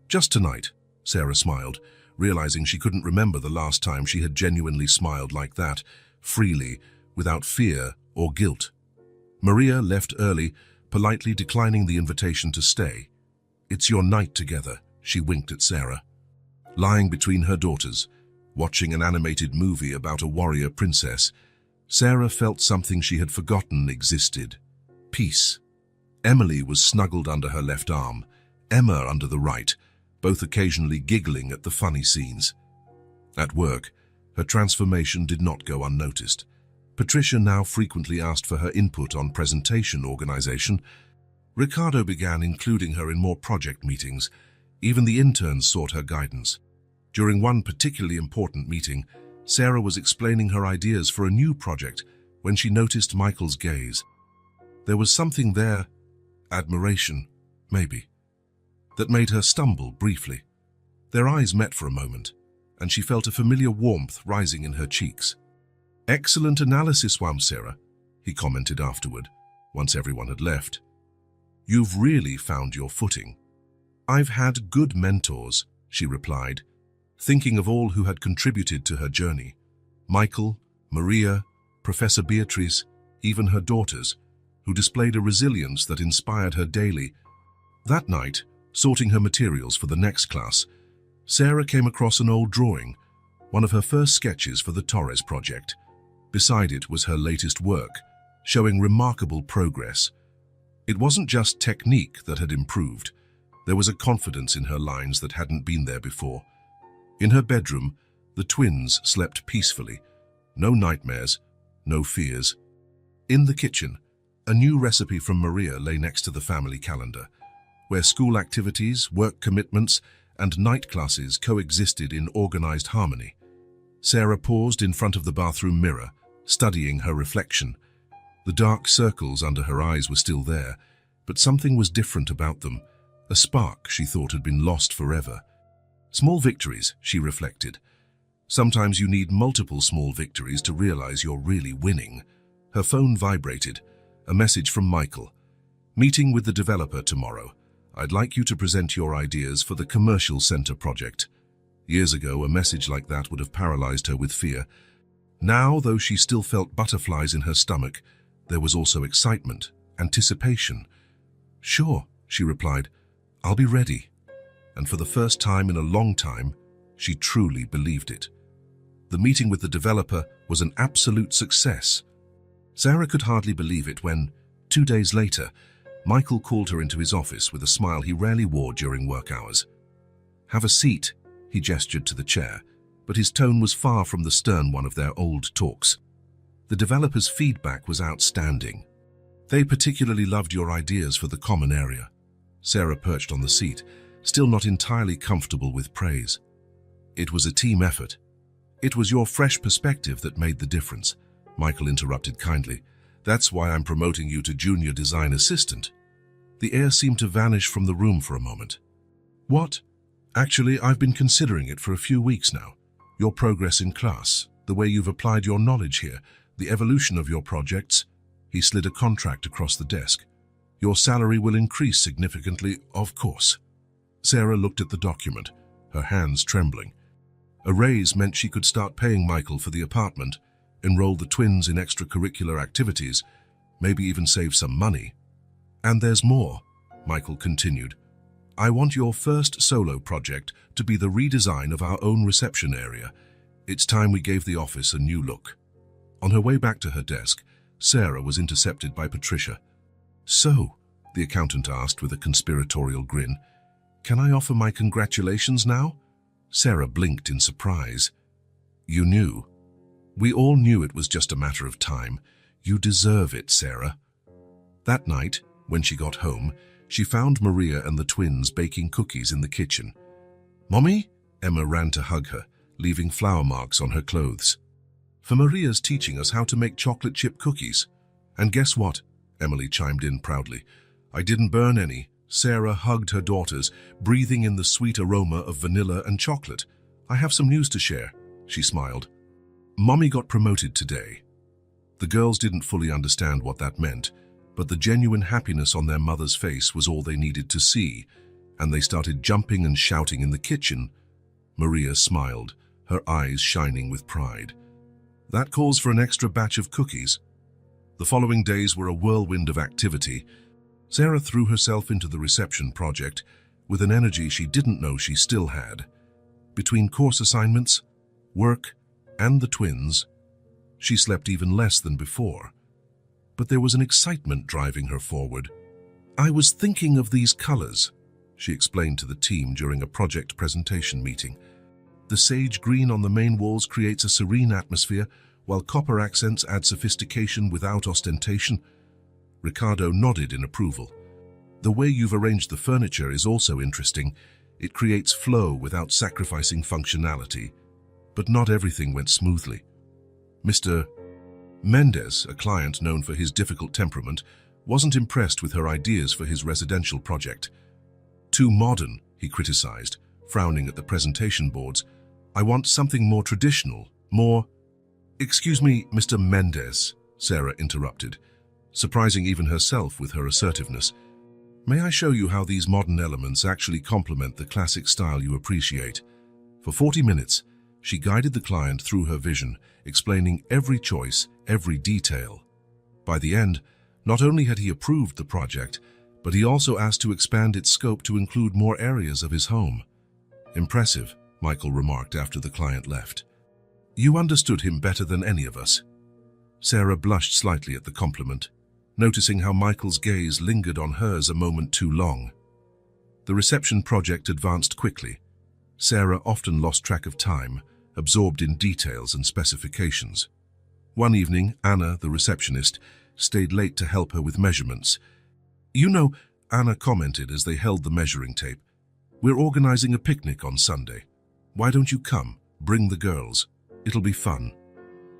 "Just tonight," Sarah smiled, realizing she couldn't remember the last time she had genuinely smiled like that, freely, without fear or guilt. Maria left early, politely declining the invitation to stay. "It's your night together," she winked at Sarah. Lying between her daughters, watching an animated movie about a warrior princess, Sarah felt something she had forgotten existed: peace. Emily was snuggled under her left arm, Emma under the right, both occasionally giggling at the funny scenes. At work, her transformation did not go unnoticed. Patricia now frequently asked for her input on presentation organization. Ricardo began including her in more project meetings. Even the interns sought her guidance. During one particularly important meeting, Sarah was explaining her ideas for a new project when she noticed Michael's gaze. There was something there, admiration, maybe, that made her stumble briefly. Their eyes met for a moment, and she felt a familiar warmth rising in her cheeks. "Excellent analysis, Sarah," he commented afterward, once everyone had left. "You've really found your footing." "I've had good mentors," she replied, thinking of all who had contributed to her journey. Michael, Maria, Professor Beatrice, even her daughters, who displayed a resilience that inspired her daily. That night, sorting her materials for the next class, Sarah came across an old drawing, one of her first sketches for the Torres project. Beside it was her latest work, showing remarkable progress. It wasn't just technique that had improved. There was a confidence in her lines that hadn't been there before. In her bedroom, the twins slept peacefully. No nightmares, no fears. In the kitchen, a new recipe from Maria lay next to the family calendar, where school activities, work commitments, and night classes coexisted in organized harmony. Sarah paused in front of the bathroom mirror, studying her reflection. The dark circles under her eyes were still there, but something was different about them, a spark she thought had been lost forever. Small victories, she reflected. Sometimes you need multiple small victories to realize you're really winning. Her phone vibrated, a message from Michael. "Meeting with the developer tomorrow. I'd like you to present your ideas for the commercial center project." Years ago, a message like that would have paralyzed her with fear. Now, though she still felt butterflies in her stomach, there was also excitement, anticipation. "Sure," she replied, "I'll be ready." And for the first time in a long time, she truly believed it. The meeting with the developer was an absolute success. Sarah could hardly believe it when, 2 days later, Michael called her into his office with a smile he rarely wore during work hours. "Have a seat," he gestured to the chair, but his tone was far from the stern one of their old talks. "The developer's feedback was outstanding. They particularly loved your ideas for the common area." Sarah perched on the seat, still not entirely comfortable with praise. "It was a team effort. It was your fresh perspective that made the difference," Michael interrupted kindly. "That's why I'm promoting you to junior design assistant." The air seemed to vanish from the room for a moment. "What? Actually, I've been considering it for a few weeks now. Your progress in class, the way you've applied your knowledge here, the evolution of your projects." He slid a contract across the desk. "Your salary will increase significantly, of course." Sarah looked at the document, her hands trembling. A raise meant she could start paying Michael for the apartment, enroll the twins in extracurricular activities, maybe even save some money. "And there's more," Michael continued. "I want your first solo project to be the redesign of our own reception area. It's time we gave the office a new look." On her way back to her desk, Sarah was intercepted by Patricia. "So," the accountant asked with a conspiratorial grin, "can I offer my congratulations now?" Sarah blinked in surprise. "You knew?" We all knew it was just a matter of time. You deserve it, Sarah. That night, when she got home, she found Maria and the twins baking cookies in the kitchen. "Mommy?" Emma ran to hug her, leaving flour marks on her clothes. "For Maria's teaching us how to make chocolate chip cookies. And guess what?" Emily chimed in proudly. "I didn't burn any." Sarah hugged her daughters, breathing in the sweet aroma of vanilla and chocolate. "I have some news to share," she smiled. "Mommy got promoted today." The girls didn't fully understand what that meant, but the genuine happiness on their mother's face was all they needed to see, and they started jumping and shouting in the kitchen. Maria smiled, her eyes shining with pride. "That calls for an extra batch of cookies." The following days were a whirlwind of activity. Sarah threw herself into the reception project with an energy she didn't know she still had. Between course assignments, work, and the twins, she slept even less than before. But there was an excitement driving her forward. "I was thinking of these colors," she explained to the team during a project presentation meeting. "The sage green on the main walls creates a serene atmosphere, while copper accents add sophistication without ostentation." Ricardo nodded in approval. "The way you've arranged the furniture is also interesting. It creates flow without sacrificing functionality. But not everything went smoothly." Mr. Mendez, a client known for his difficult temperament, wasn't impressed with her ideas for his residential project. "Too modern," he criticized, frowning at the presentation boards. "I want something more traditional, more—" "Excuse me, Mr. Mendez," Sarah interrupted, surprising even herself with her assertiveness. "May I show you how these modern elements actually complement the classic style you appreciate?" For 40 minutes, she guided the client through her vision, explaining every choice, every detail. By the end, not only had he approved the project, but he also asked to expand its scope to include more areas of his home. "Impressive," Michael remarked after the client left. "You understood him better than any of us." Sarah blushed slightly at the compliment, noticing how Michael's gaze lingered on hers a moment too long. The reception project advanced quickly. Sarah often lost track of time, absorbed in details and specifications. One evening, Anna, the receptionist, stayed late to help her with measurements. "You know," Anna commented as they held the measuring tape, "we're organizing a picnic on Sunday. Why don't you come? Bring the girls. It'll be fun."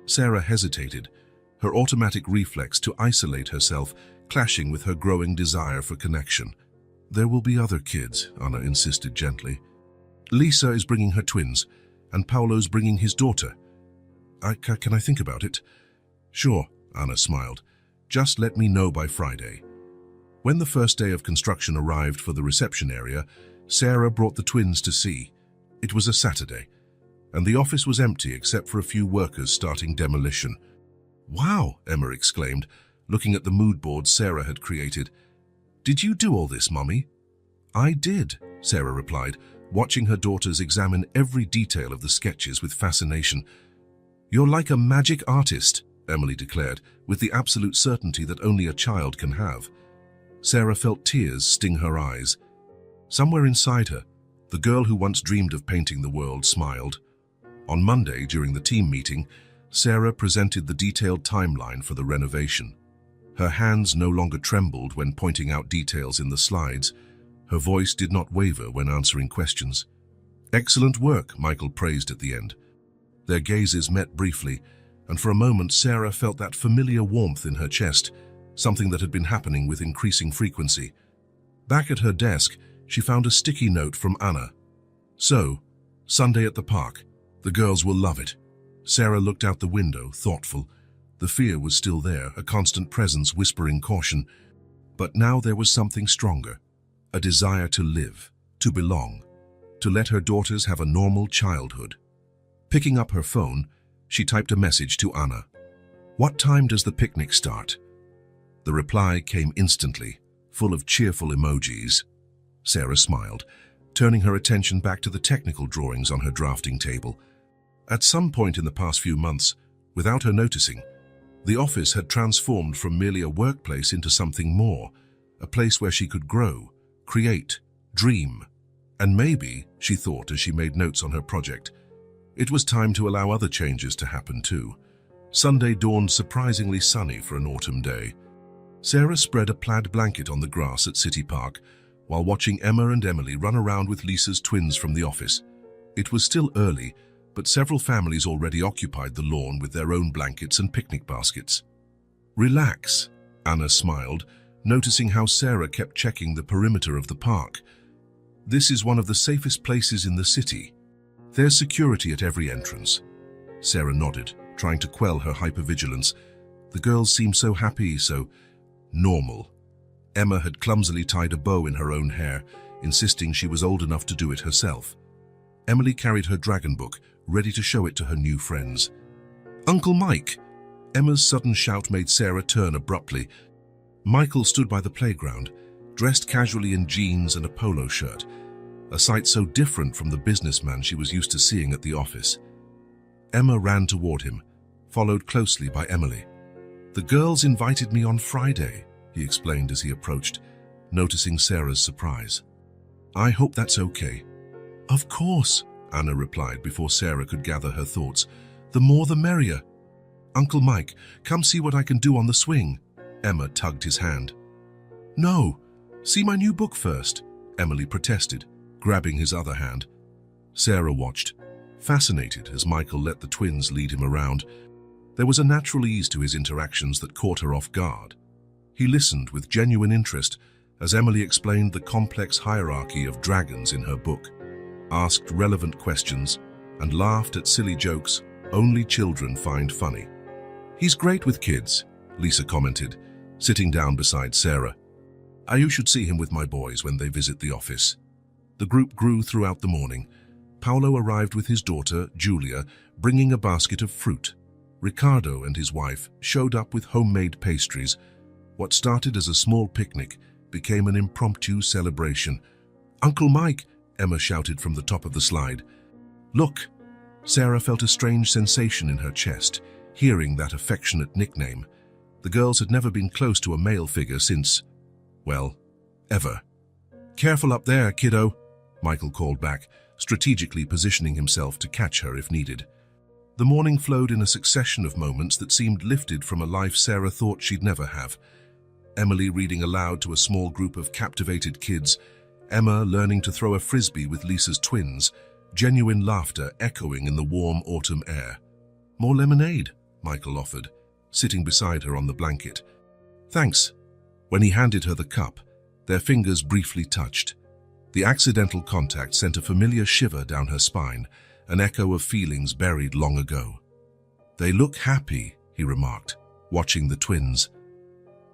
Sarah hesitated, her automatic reflex to isolate herself clashing with her growing desire for connection. "There will be other kids," Anna insisted gently. "Lisa is bringing her twins, and Paolo's bringing his daughter." Can I think about it?" "Sure," Anna smiled. "Just let me know by Friday." When the first day of construction arrived for the reception area, Sarah brought the twins to see. It was a Saturday, and the office was empty except for a few workers starting demolition. "Wow," Emma exclaimed, looking at the mood board Sarah had created. "Did you do all this, Mommy?" "I did," Sarah replied, watching her daughters examine every detail of the sketches with fascination. "You're like a magic artist," Emily declared, with the absolute certainty that only a child can have. Sarah felt tears sting her eyes. Somewhere inside her, the girl who once dreamed of painting the world smiled. On Monday, during the team meeting, Sarah presented the detailed timeline for the renovation. Her hands no longer trembled when pointing out details in the slides. Her voice did not waver when answering questions. "Excellent work," Michael praised at the end. Their gazes met briefly, and for a moment Sarah felt that familiar warmth in her chest, something that had been happening with increasing frequency. Back at her desk, she found a sticky note from Anna. "So, Sunday at the park. The girls will love it." Sarah looked out the window, thoughtful. The fear was still there, a constant presence whispering caution. But now there was something stronger, a desire to live, to belong, to let her daughters have a normal childhood. Picking up her phone, she typed a message to Anna. "What time does the picnic start?" The reply came instantly, full of cheerful emojis. Sarah smiled, turning her attention back to the technical drawings on her drafting table. At some point in the past few months, without her noticing, the office had transformed from merely a workplace into something more, a place where she could grow, create, dream. And maybe, she thought as she made notes on her project, it was time to allow other changes to happen too. Sunday dawned surprisingly sunny for an autumn day. Sarah spread a plaid blanket on the grass at City Park while watching Emma and Emily run around with Lisa's twins from the office. It was still early, but several families already occupied the lawn with their own blankets and picnic baskets. "Relax," Anna smiled, noticing how Sarah kept checking the perimeter of the park. "This is one of the safest places in the city. There's security at every entrance." Sarah nodded, trying to quell her hypervigilance. The girls seemed so happy, so normal. Emma had clumsily tied a bow in her own hair, insisting she was old enough to do it herself. Emily carried her dragon book, ready to show it to her new friends. "Uncle Mike!" Emma's sudden shout made Sarah turn abruptly. Michael stood by the playground, dressed casually in jeans and a polo shirt, a sight so different from the businessman she was used to seeing at the office. Emma ran toward him, followed closely by Emily. "The girls invited me on Friday," he explained as he approached, noticing Sarah's surprise. "I hope that's okay." "Of course," Anna replied before Sarah could gather her thoughts. "The more the merrier." "Uncle Mike, come see what I can do on the swing." Emma tugged his hand. "No, see my new book first," Emily protested, grabbing his other hand. Sarah watched, fascinated as Michael let the twins lead him around. There was a natural ease to his interactions that caught her off guard. He listened with genuine interest as Emily explained the complex hierarchy of dragons in her book, asked relevant questions, and laughed at silly jokes only children find funny. "He's great with kids," Lisa commented, sitting down beside Sarah. "You should see him with my boys when they visit the office." The group grew throughout the morning. Paolo arrived with his daughter, Julia, bringing a basket of fruit. Ricardo and his wife showed up with homemade pastries. What started as a small picnic became an impromptu celebration. "Uncle Mike!" Emma shouted from the top of the slide. "Look!" Sarah felt a strange sensation in her chest, hearing that affectionate nickname. The girls had never been close to a male figure since, well, ever. "Careful up there, kiddo," Michael called back, strategically positioning himself to catch her if needed. The morning flowed in a succession of moments that seemed lifted from a life Sarah thought she'd never have. Emily reading aloud to a small group of captivated kids, Emma learning to throw a frisbee with Lisa's twins, genuine laughter echoing in the warm autumn air. "More lemonade," Michael offered, sitting beside her on the blanket. "Thanks." When he handed her the cup, their fingers briefly touched. The accidental contact sent a familiar shiver down her spine, an echo of feelings buried long ago. "They look happy," he remarked, watching the twins.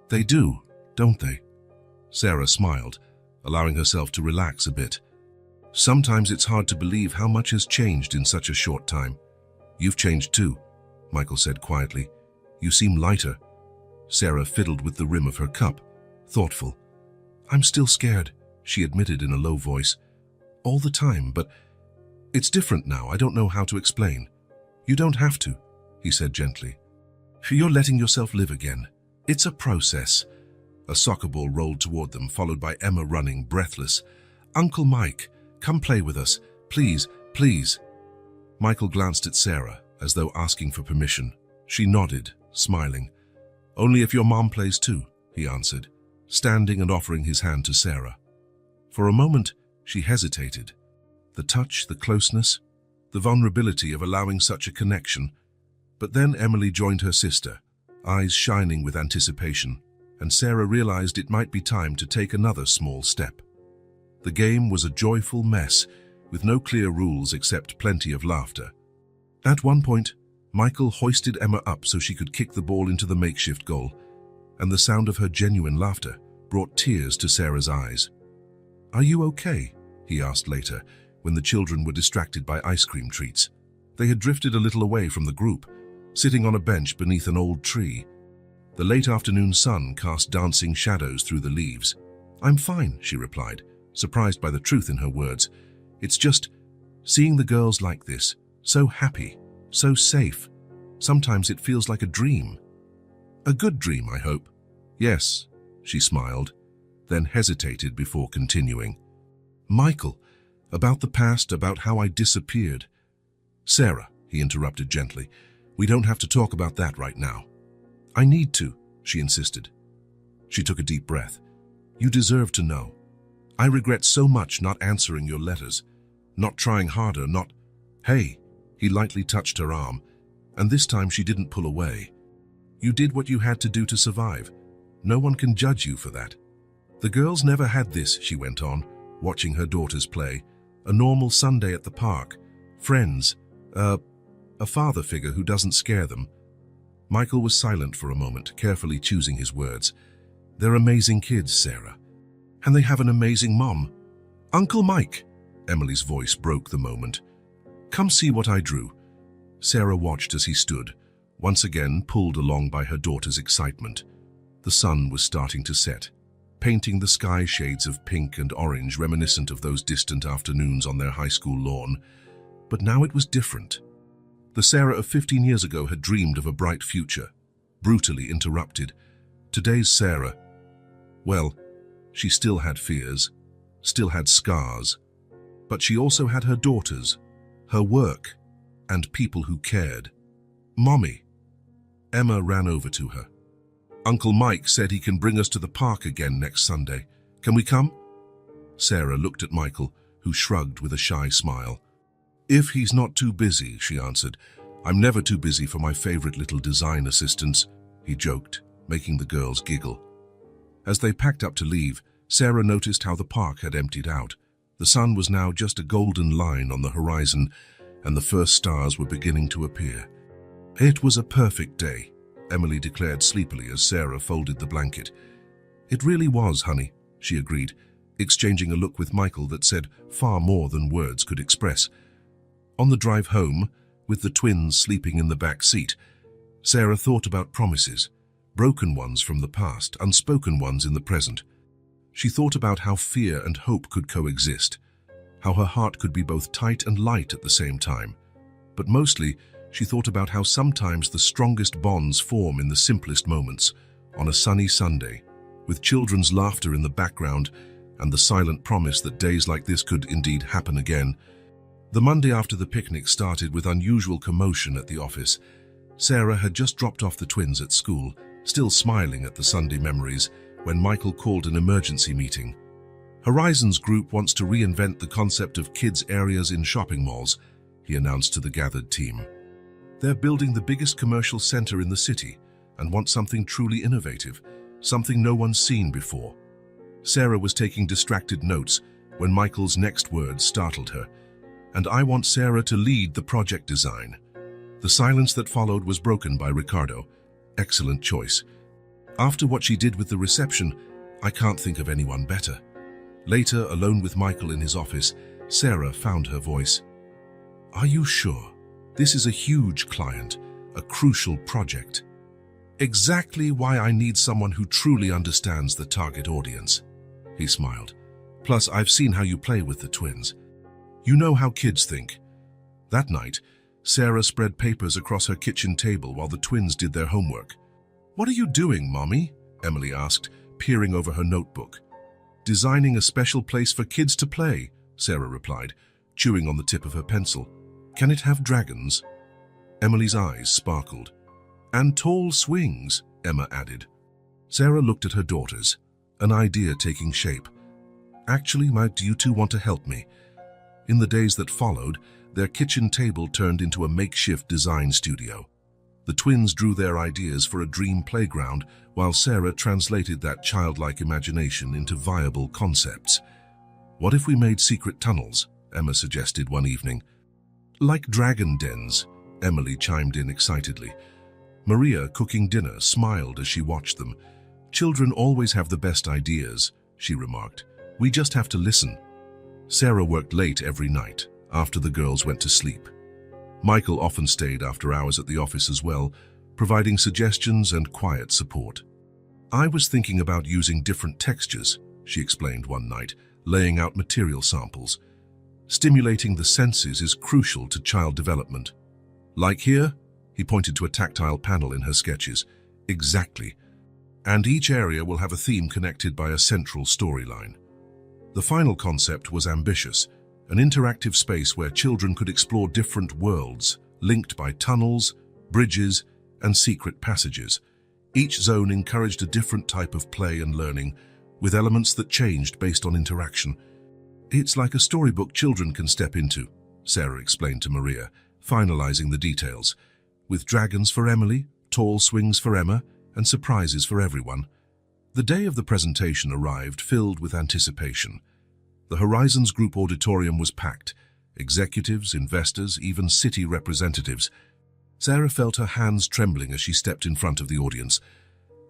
"They do, don't they?" Sarah smiled, allowing herself to relax a bit. "Sometimes it's hard to believe how much has changed in such a short time." "You've changed too," Michael said quietly. "You seem lighter." Sarah fiddled with the rim of her cup, thoughtful. "I'm still scared," she admitted in a low voice. "All the time, but it's different now. I don't know how to explain." "You don't have to," he said gently. "You're letting yourself live again. It's a process." A soccer ball rolled toward them, followed by Emma running, breathless. "Uncle Mike, come play with us. Please, please." Michael glanced at Sarah, as though asking for permission. She nodded, smiling. "Only if your mom plays too," he answered, standing and offering his hand to Sarah. For a moment, she hesitated. The touch, the closeness, the vulnerability of allowing such a connection. But then Emily joined her sister, eyes shining with anticipation, and Sarah realized it might be time to take another small step. The game was a joyful mess, with no clear rules except plenty of laughter. At one point, Michael hoisted Emma up so she could kick the ball into the makeshift goal, and the sound of her genuine laughter brought tears to Sarah's eyes. "Are you okay?" he asked later, when the children were distracted by ice cream treats. They had drifted a little away from the group, sitting on a bench beneath an old tree. The late afternoon sun cast dancing shadows through the leaves. "I'm fine," she replied, surprised by the truth in her words. "It's just seeing the girls like this, so happy, so safe. Sometimes it feels like a dream." "A good dream, I hope." "Yes," she smiled, then hesitated before continuing. "Michael, about the past, about how I disappeared." "Sarah," he interrupted gently, We don't have to talk about that right now. I need to, she insisted. She took a deep breath. You deserve to know. I regret so much not answering your letters, not trying harder, not... Hey, he lightly touched her arm, and this time she didn't pull away. You did what you had to do to survive. No one can judge you for that. The girls never had this, she went on, watching her daughters play. A normal Sunday at the park. Friends. A father figure who doesn't scare them. Michael was silent for a moment, carefully choosing his words. They're amazing kids, Sarah. And they have an amazing mom. Uncle Mike, Emily's voice broke the moment. Come see what I drew. Sarah watched as he stood, once again pulled along by her daughter's excitement. The sun was starting to set, painting the sky shades of pink and orange reminiscent of those distant afternoons on their high school lawn. But now it was different. The Sarah of 15 years ago had dreamed of a bright future, brutally interrupted. Today's Sarah, well, she still had fears, still had scars, but she also had her daughters, her work, and people who cared. Mommy. Emma ran over to her. Uncle Mike said he can bring us to the park again next Sunday. Can we come? Sarah looked at Michael, who shrugged with a shy smile. If he's not too busy, she answered. I'm never too busy for my favorite little design assistants, he joked, making the girls giggle. As they packed up to leave, Sarah noticed how the park had emptied out. The sun was now just a golden line on the horizon, and the first stars were beginning to appear. It was a perfect day, Emily declared sleepily as Sarah folded the blanket. It really was, honey, she agreed, exchanging a look with Michael that said far more than words could express. On the drive home, with the twins sleeping in the back seat, Sarah thought about promises, broken ones from the past, unspoken ones in the present. She thought about how fear and hope could coexist, how her heart could be both tight and light at the same time. But mostly, she thought about how sometimes the strongest bonds form in the simplest moments, on a sunny Sunday, with children's laughter in the background and the silent promise that days like this could indeed happen again. The Monday after the picnic started with unusual commotion at the office. Sarah had just dropped off the twins at school, still smiling at the Sunday memories, when Michael called an emergency meeting. Horizons Group wants to reinvent the concept of kids' areas in shopping malls, he announced to the gathered team. They're building the biggest commercial center in the city and want something truly innovative, something no one's seen before. Sarah was taking distracted notes when Michael's next words startled her. And I want Sarah to lead the project design. The silence that followed was broken by Ricardo. Excellent choice. After what she did with the reception, I can't think of anyone better. Later, alone with Michael in his office, Sarah found her voice. Are you sure? This is a huge client, a crucial project. Exactly why I need someone who truly understands the target audience. He smiled. Plus, I've seen how you play with the twins. You know how kids think. That night, Sarah spread papers across her kitchen table while the twins did their homework. What are you doing, Mommy? Emily asked, peering over her notebook. Designing a special place for kids to play, Sarah replied, chewing on the tip of her pencil. Can it have dragons? Emily's eyes sparkled. And tall swings, Emma added. Sarah looked at her daughters, an idea taking shape. Actually, might you two want to help me? In the days that followed, their kitchen table turned into a makeshift design studio. The twins drew their ideas for a dream playground, while Sarah translated that childlike imagination into viable concepts. What if we made secret tunnels? Emma suggested one evening. Like dragon dens, Emily chimed in excitedly. Maria, cooking dinner, smiled as she watched them. Children always have the best ideas, she remarked. We just have to listen. Sarah worked late every night, after the girls went to sleep. Michael often stayed after hours at the office as well, providing suggestions and quiet support. I was thinking about using different textures, she explained one night, laying out material samples. Stimulating the senses is crucial to child development. Like here, he pointed to a tactile panel in her sketches. Exactly. And each area will have a theme connected by a central storyline. The final concept was ambitious, an interactive space where children could explore different worlds, linked by tunnels, bridges, and secret passages. Each zone encouraged a different type of play and learning, with elements that changed based on interaction. "It's like a storybook children can step into," Sarah explained to Maria, finalizing the details, "with dragons for Emily, tall swings for Emma, and surprises for everyone." The day of the presentation arrived filled with anticipation. The Horizons Group auditorium was packed. Executives, investors, even city representatives. Sarah felt her hands trembling as she stepped in front of the audience.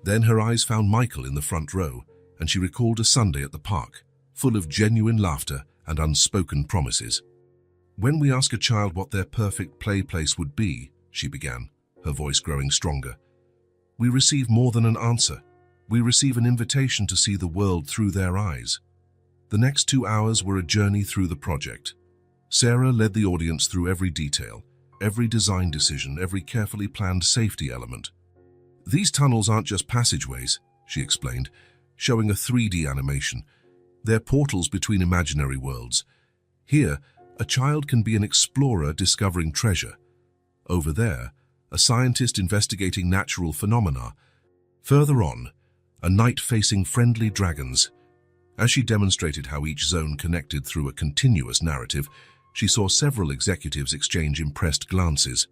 Then her eyes found Michael in the front row, and she recalled a Sunday at the park, full of genuine laughter and unspoken promises. "When we ask a child what their perfect play place would be," she began, her voice growing stronger, "we receive more than an answer. We receive an invitation to see the world through their eyes." The next 2 hours were a journey through the project. Sarah led the audience through every detail, every design decision, every carefully planned safety element. "These tunnels aren't just passageways," she explained, showing a 3D animation. "They're portals between imaginary worlds. Here, a child can be an explorer discovering treasure. Over there, a scientist investigating natural phenomena. Further on, a knight facing friendly dragons." As she demonstrated how each zone connected through a continuous narrative, she saw several executives exchange impressed glances.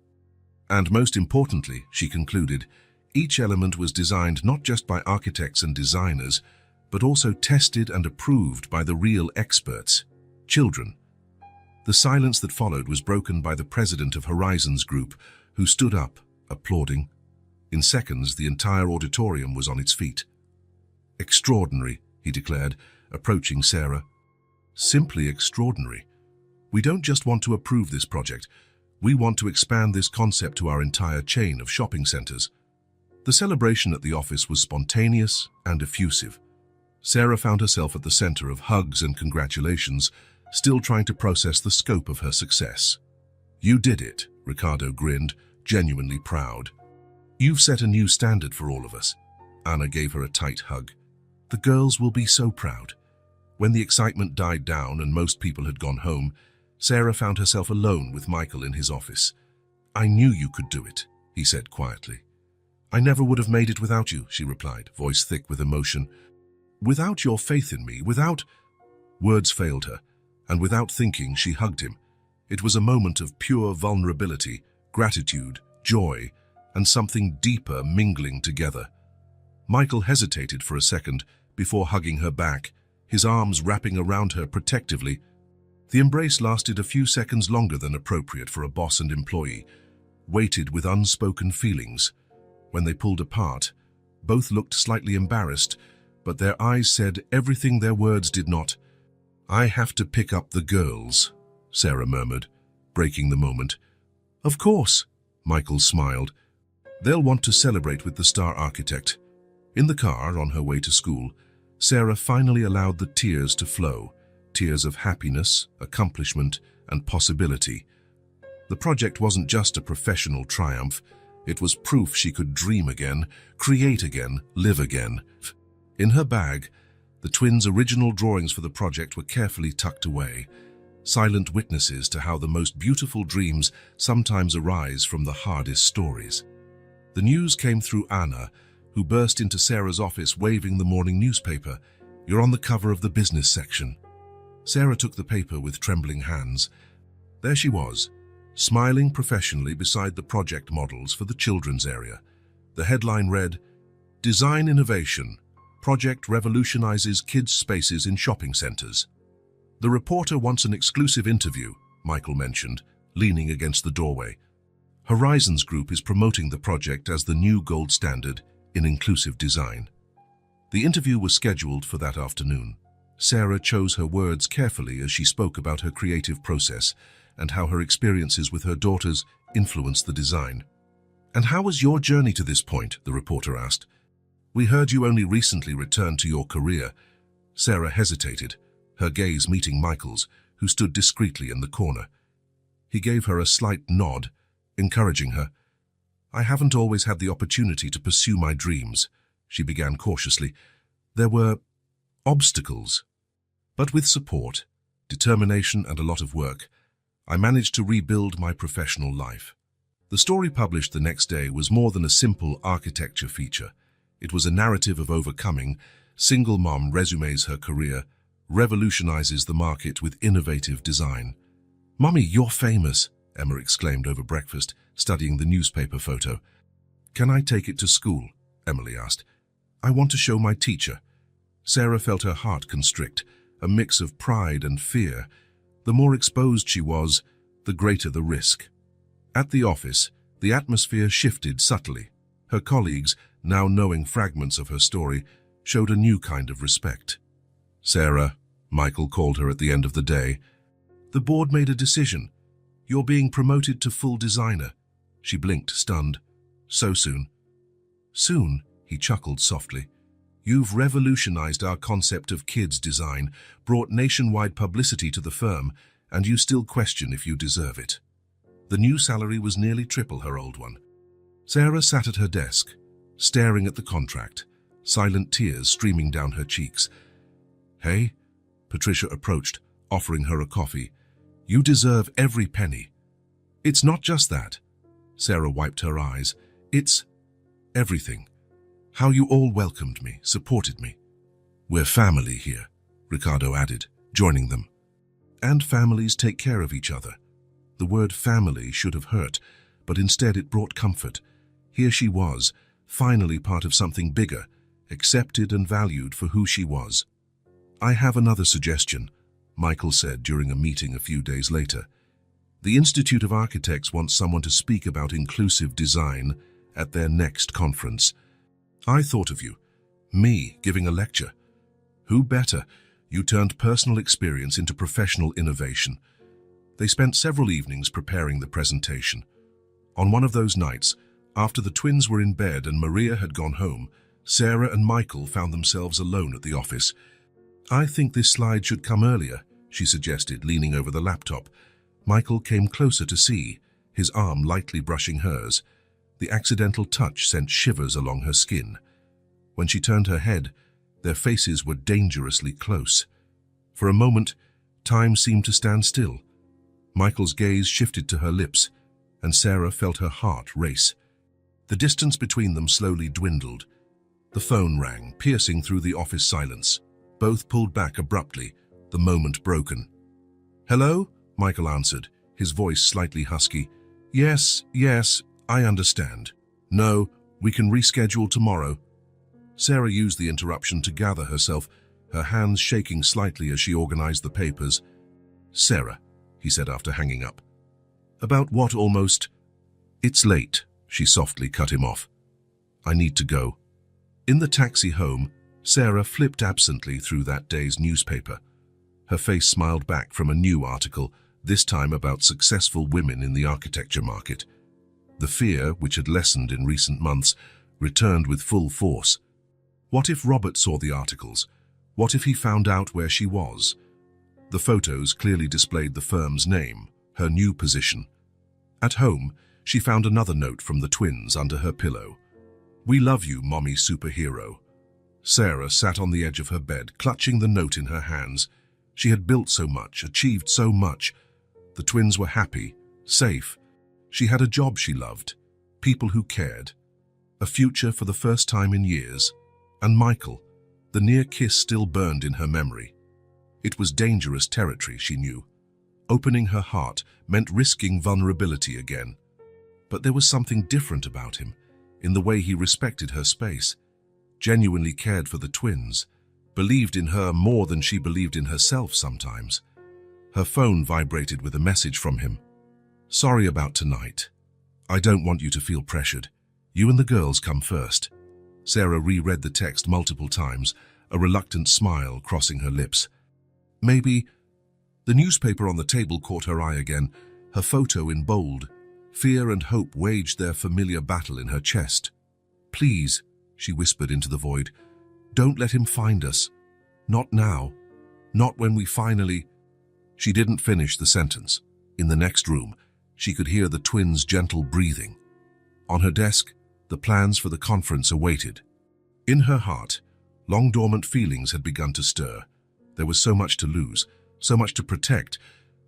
And most importantly, she concluded, each element was designed not just by architects and designers, but also tested and approved by the real experts, children. The silence that followed was broken by the president of Horizons Group, who stood up, applauding. In seconds, the entire auditorium was on its feet. "Extraordinary," he declared, approaching Sarah. "Simply extraordinary. We don't just want to approve this project, we want to expand this concept to our entire chain of shopping centers." The celebration at the office was spontaneous and effusive. Sarah found herself at the center of hugs and congratulations, still trying to process the scope of her success. "You did it," Ricardo grinned, genuinely proud. "You've set a new standard for all of us." Anna gave her a tight hug. "The girls will be so proud." When the excitement died down and most people had gone home, Sarah found herself alone with Michael in his office. "I knew you could do it," he said quietly. "I never would have made it without you," she replied, voice thick with emotion. "Without your faith in me, without—" Words failed her, and without thinking, she hugged him. It was a moment of pure vulnerability, gratitude, joy, and something deeper mingling together. Michael hesitated for a second before hugging her back, his arms wrapping around her protectively. The embrace lasted a few seconds longer than appropriate for a boss and employee, weighted with unspoken feelings. When they pulled apart, both looked slightly embarrassed, but their eyes said everything their words did not. "I have to pick up the girls," Sarah murmured, breaking the moment. "Of course," Michael smiled. "They'll want to celebrate with the star architect." In the car, on her way to school, Sarah finally allowed the tears to flow, tears of happiness, accomplishment, and possibility. The project wasn't just a professional triumph, it was proof she could dream again, create again, live again. In her bag, the twins' original drawings for the project were carefully tucked away, silent witnesses to how the most beautiful dreams sometimes arise from the hardest stories. The news came through Anna, who burst into Sarah's office waving the morning newspaper. "You're on the cover of the business section." Sarah took the paper with trembling hands. There she was, smiling professionally beside the project models for the children's area. The headline read, "Design Innovation. Project revolutionizes kids' spaces in shopping centers." "The reporter wants an exclusive interview," Michael mentioned, leaning against the doorway. Horizons Group is promoting the project as the new gold standard in inclusive design. The interview was scheduled for that afternoon. Sarah chose her words carefully as she spoke about her creative process and how her experiences with her daughters influenced the design. "And how was your journey to this point?" the reporter asked. "We heard you only recently returned to your career." Sarah hesitated, her gaze meeting Michael's, who stood discreetly in the corner. He gave her a slight nod, encouraging her. "I haven't always had the opportunity to pursue my dreams," she began cautiously. "There were obstacles. But with support, determination, and a lot of work, I managed to rebuild my professional life." The story published the next day was more than a simple architecture feature. It was a narrative of overcoming. Single mom resumes her career, revolutionizes the market with innovative design. "Mommy, you're famous," Emma exclaimed over breakfast, studying the newspaper photo. "Can I take it to school?" Emily asked. "I want to show my teacher." Sarah felt her heart constrict, a mix of pride and fear. The more exposed she was, the greater the risk. At the office, the atmosphere shifted subtly. Her colleagues, now knowing fragments of her story, showed a new kind of respect. "Sarah," Michael called her at the end of the day, "the board made a decision. You're being promoted to full designer." She blinked, stunned. "So soon?" "Soon," he chuckled softly. "You've revolutionized our concept of kids design, brought nationwide publicity to the firm, and you still question if you deserve it." The new salary was nearly triple her old one. Sarah sat at her desk, staring at the contract, silent tears streaming down her cheeks. "Hey," Patricia approached, offering her a coffee. "You deserve every penny." "It's not just that." Sarah wiped her eyes. "It's everything. How you all welcomed me, supported me." "We're family here," Ricardo added, joining them. "And families take care of each other." The word family should have hurt, but instead it brought comfort. Here she was, finally part of something bigger, accepted and valued for who she was. "I have another suggestion," Michael said during a meeting a few days later. "The Institute of Architects wants someone to speak about inclusive design at their next conference. I thought of you. Me giving a lecture. Who better? You turned personal experience into professional innovation." They spent several evenings preparing the presentation. On one of those nights, after the twins were in bed and Maria had gone home, Sarah and Michael found themselves alone at the office. "I think this slide should come earlier," she suggested, leaning over the laptop. Michael came closer to see, his arm lightly brushing hers. The accidental touch sent shivers along her skin. When she turned her head, their faces were dangerously close. For a moment, time seemed to stand still. Michael's gaze shifted to her lips, and Sarah felt her heart race. The distance between them slowly dwindled. The phone rang, piercing through the office silence. Both pulled back abruptly, the moment broken. "Hello?" Michael answered, his voice slightly husky. Yes, I understand. No, we can reschedule tomorrow." Sarah used the interruption to gather herself, her hands shaking slightly as she organized the papers. "Sarah," he said after hanging up. "About what almost?" "It's late," she softly cut him off. "I need to go." In the taxi home, Sarah flipped absently through that day's newspaper. Her face smiled back from a new article, this time about successful women in the architecture market. The fear, which had lessened in recent months, returned with full force. What if Robert saw the articles? What if he found out where she was? The photos clearly displayed the firm's name, her new position. At home, she found another note from the twins under her pillow. "We love you, mommy superhero." Sarah sat on the edge of her bed, clutching the note in her hands. She had built so much, achieved so much. The twins were happy, safe. She had a job she loved, people who cared, a future for the first time in years. And Michael, the near kiss still burned in her memory. It was dangerous territory, she knew. Opening her heart meant risking vulnerability again. But there was something different about him, in the way he respected her space, genuinely cared for the twins, believed in her more than she believed in herself sometimes. Her phone vibrated with a message from him. "Sorry about tonight. I don't want you to feel pressured. You and the girls come first." Sarah reread the text multiple times, a reluctant smile crossing her lips. Maybe. The newspaper on the table caught her eye again, her photo in bold. Fear and hope waged their familiar battle in her chest. "Please," she whispered into the void, "don't let him find us. Not now. Not when we finally—" She didn't finish the sentence. In the next room, she could hear the twins' gentle breathing. On her desk, the plans for the conference awaited. In her heart, long-dormant feelings had begun to stir. There was so much to lose, so much to protect,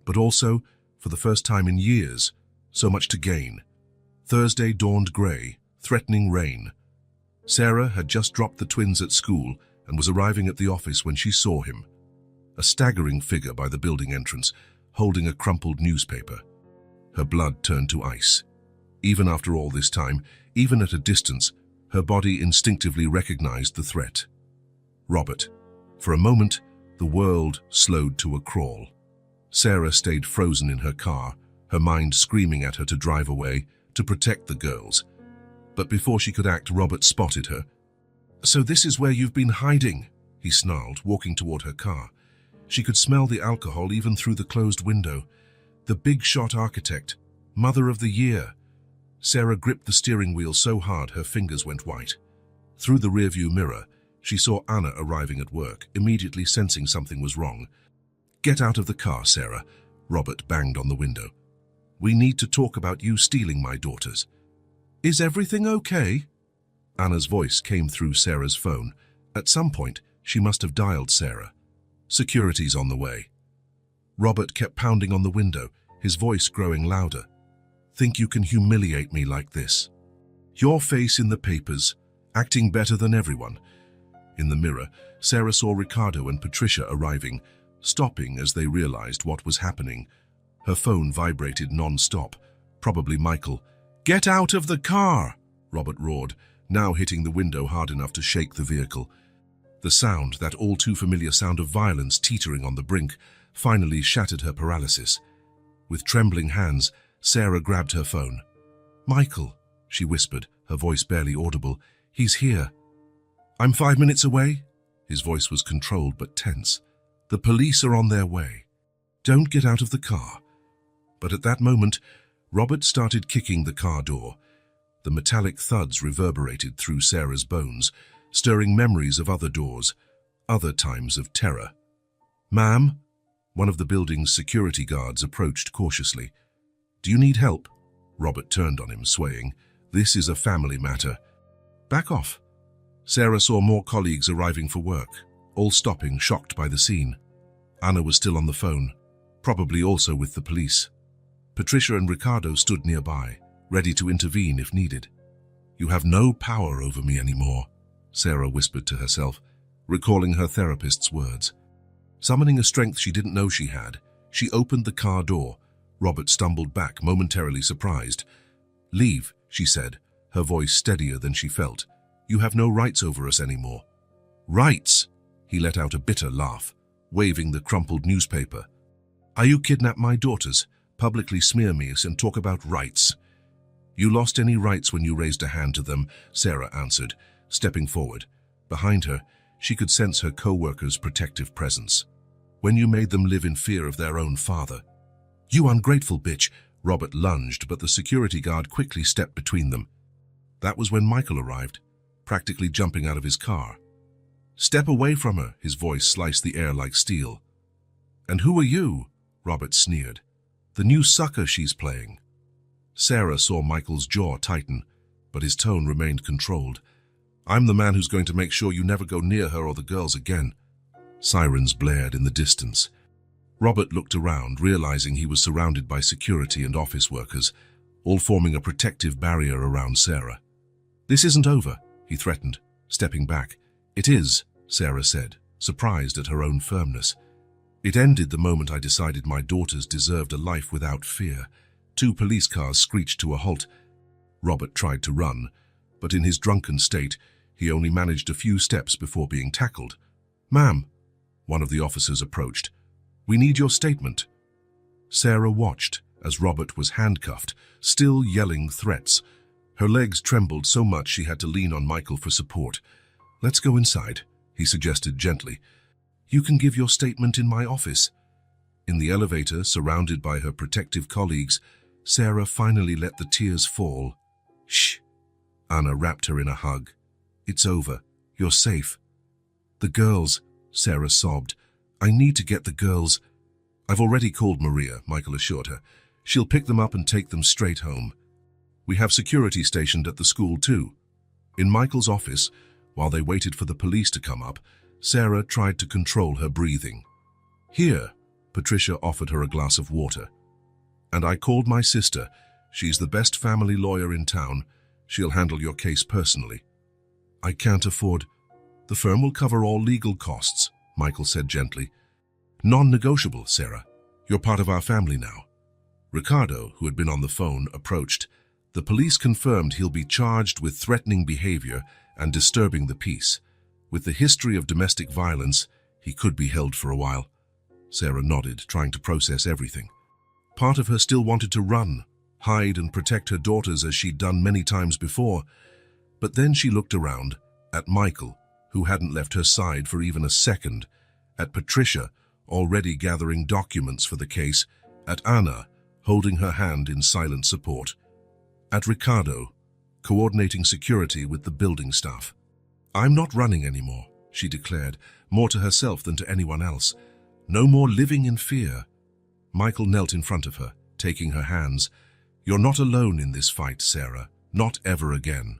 but also, for the first time in years, so much to gain. Thursday dawned grey, threatening rain. Sarah had just dropped the twins at school and was arriving at the office when she saw him. A staggering figure by the building entrance, holding a crumpled newspaper. Her blood turned to ice. Even after all this time, even at a distance, her body instinctively recognized the threat. Robert. For a moment, the world slowed to a crawl. Sarah stayed frozen in her car, her mind screaming at her to drive away, to protect the girls. But before she could act, Robert spotted her. "So this is where you've been hiding," he snarled, walking toward her car. She could smell the alcohol even through the closed window. The big-shot architect, Mother of the Year. Sarah gripped the steering wheel so hard her fingers went white. Through the rearview mirror, she saw Anna arriving at work, immediately sensing something was wrong. "Get out of the car, Sarah," Robert banged on the window. "We need to talk about you stealing my daughters." "Is everything okay?" Anna's voice came through Sarah's phone. At some point, she must have dialed Sarah. "Security's on the way." Robert kept pounding on the window, his voice growing louder. "Think you can humiliate me like this? Your face in the papers, acting better than everyone." In the mirror, Sarah saw Ricardo and Patricia arriving, stopping as they realized what was happening. Her phone vibrated non-stop. Probably Michael. "Get out of the car!" Robert roared, now hitting the window hard enough to shake the vehicle. The sound, that all-too-familiar sound of violence teetering on the brink, finally shattered her paralysis. With trembling hands, Sarah grabbed her phone. "Michael," she whispered, her voice barely audible. "He's here." "I'm 5 minutes away." His voice was controlled but tense. "The police are on their way. Don't get out of the car." But at that moment, Robert started kicking the car door. The metallic thuds reverberated through Sarah's bones, stirring memories of other doors, other times of terror. "Ma'am?" One of the building's security guards approached cautiously. "Do you need help?" Robert turned on him, swaying. "This is a family matter." "Back off." Sarah saw more colleagues arriving for work, all stopping, shocked by the scene. Anna was still on the phone, probably also with the police. Patricia and Ricardo stood nearby, ready to intervene if needed. "You have no power over me anymore," Sarah whispered to herself, recalling her therapist's words. Summoning a strength she didn't know she had, she opened the car door. Robert stumbled back, momentarily surprised. "Leave," she said, her voice steadier than she felt. "You have no rights over us anymore." "Rights?" He let out a bitter laugh, waving the crumpled newspaper. "Are you kidnap my daughters, publicly smear me and talk about rights?" "You lost any rights when you raised a hand to them," Sarah answered, stepping forward. Behind her, she could sense her co-worker's protective presence. "When you made them live in fear of their own father." "You ungrateful bitch!" Robert lunged, but the security guard quickly stepped between them. That was when Michael arrived, practically jumping out of his car. "Step away from her," his voice sliced the air like steel. "And who are you?" Robert sneered. "The new sucker she's playing." Sarah saw Michael's jaw tighten, but his tone remained controlled. "I'm the man who's going to make sure you never go near her or the girls again." Sirens blared in the distance. Robert looked around, realizing he was surrounded by security and office workers, all forming a protective barrier around Sarah. "This isn't over," he threatened, stepping back. "It is," Sarah said, surprised at her own firmness. "It ended the moment I decided my daughters deserved a life without fear." 2 police cars screeched to a halt. Robert tried to run, but in his drunken state, he only managed a few steps before being tackled. "Ma'am," one of the officers approached. "We need your statement." Sarah watched as Robert was handcuffed, still yelling threats. Her legs trembled so much she had to lean on Michael for support. "Let's go inside," he suggested gently. "You can give your statement in my office." In the elevator, surrounded by her protective colleagues, Sarah finally let the tears fall. "Shh." Anna wrapped her in a hug. "It's over. You're safe." "The girls," Sarah sobbed. "I need to get the girls." "I've already called Maria," Michael assured her. "She'll pick them up and take them straight home. We have security stationed at the school too." In Michael's office, while they waited for the police to come up, Sarah tried to control her breathing. "Here," Patricia offered her a glass of water. "And I called my sister. She's the best family lawyer in town. She'll handle your case personally. I can't afford. The firm will cover all legal costs, Michael said gently. Non-negotiable, Sarah. You're part of our family now. Ricardo, who had been on the phone, approached. The police confirmed he'll be charged with threatening behavior and disturbing the peace. With the history of domestic violence, he could be held for a while. Sarah nodded, trying to process everything. Part of her still wanted to run, hide and protect her daughters as she'd done many times before. But then she looked around, at Michael, who hadn't left her side for even a second, at Patricia, already gathering documents for the case, at Anna, holding her hand in silent support, at Ricardo, coordinating security with the building staff. I'm not running anymore, she declared, more to herself than to anyone else. No more living in fear. Michael knelt in front of her, taking her hands. You're not alone in this fight, Sarah. Not ever again.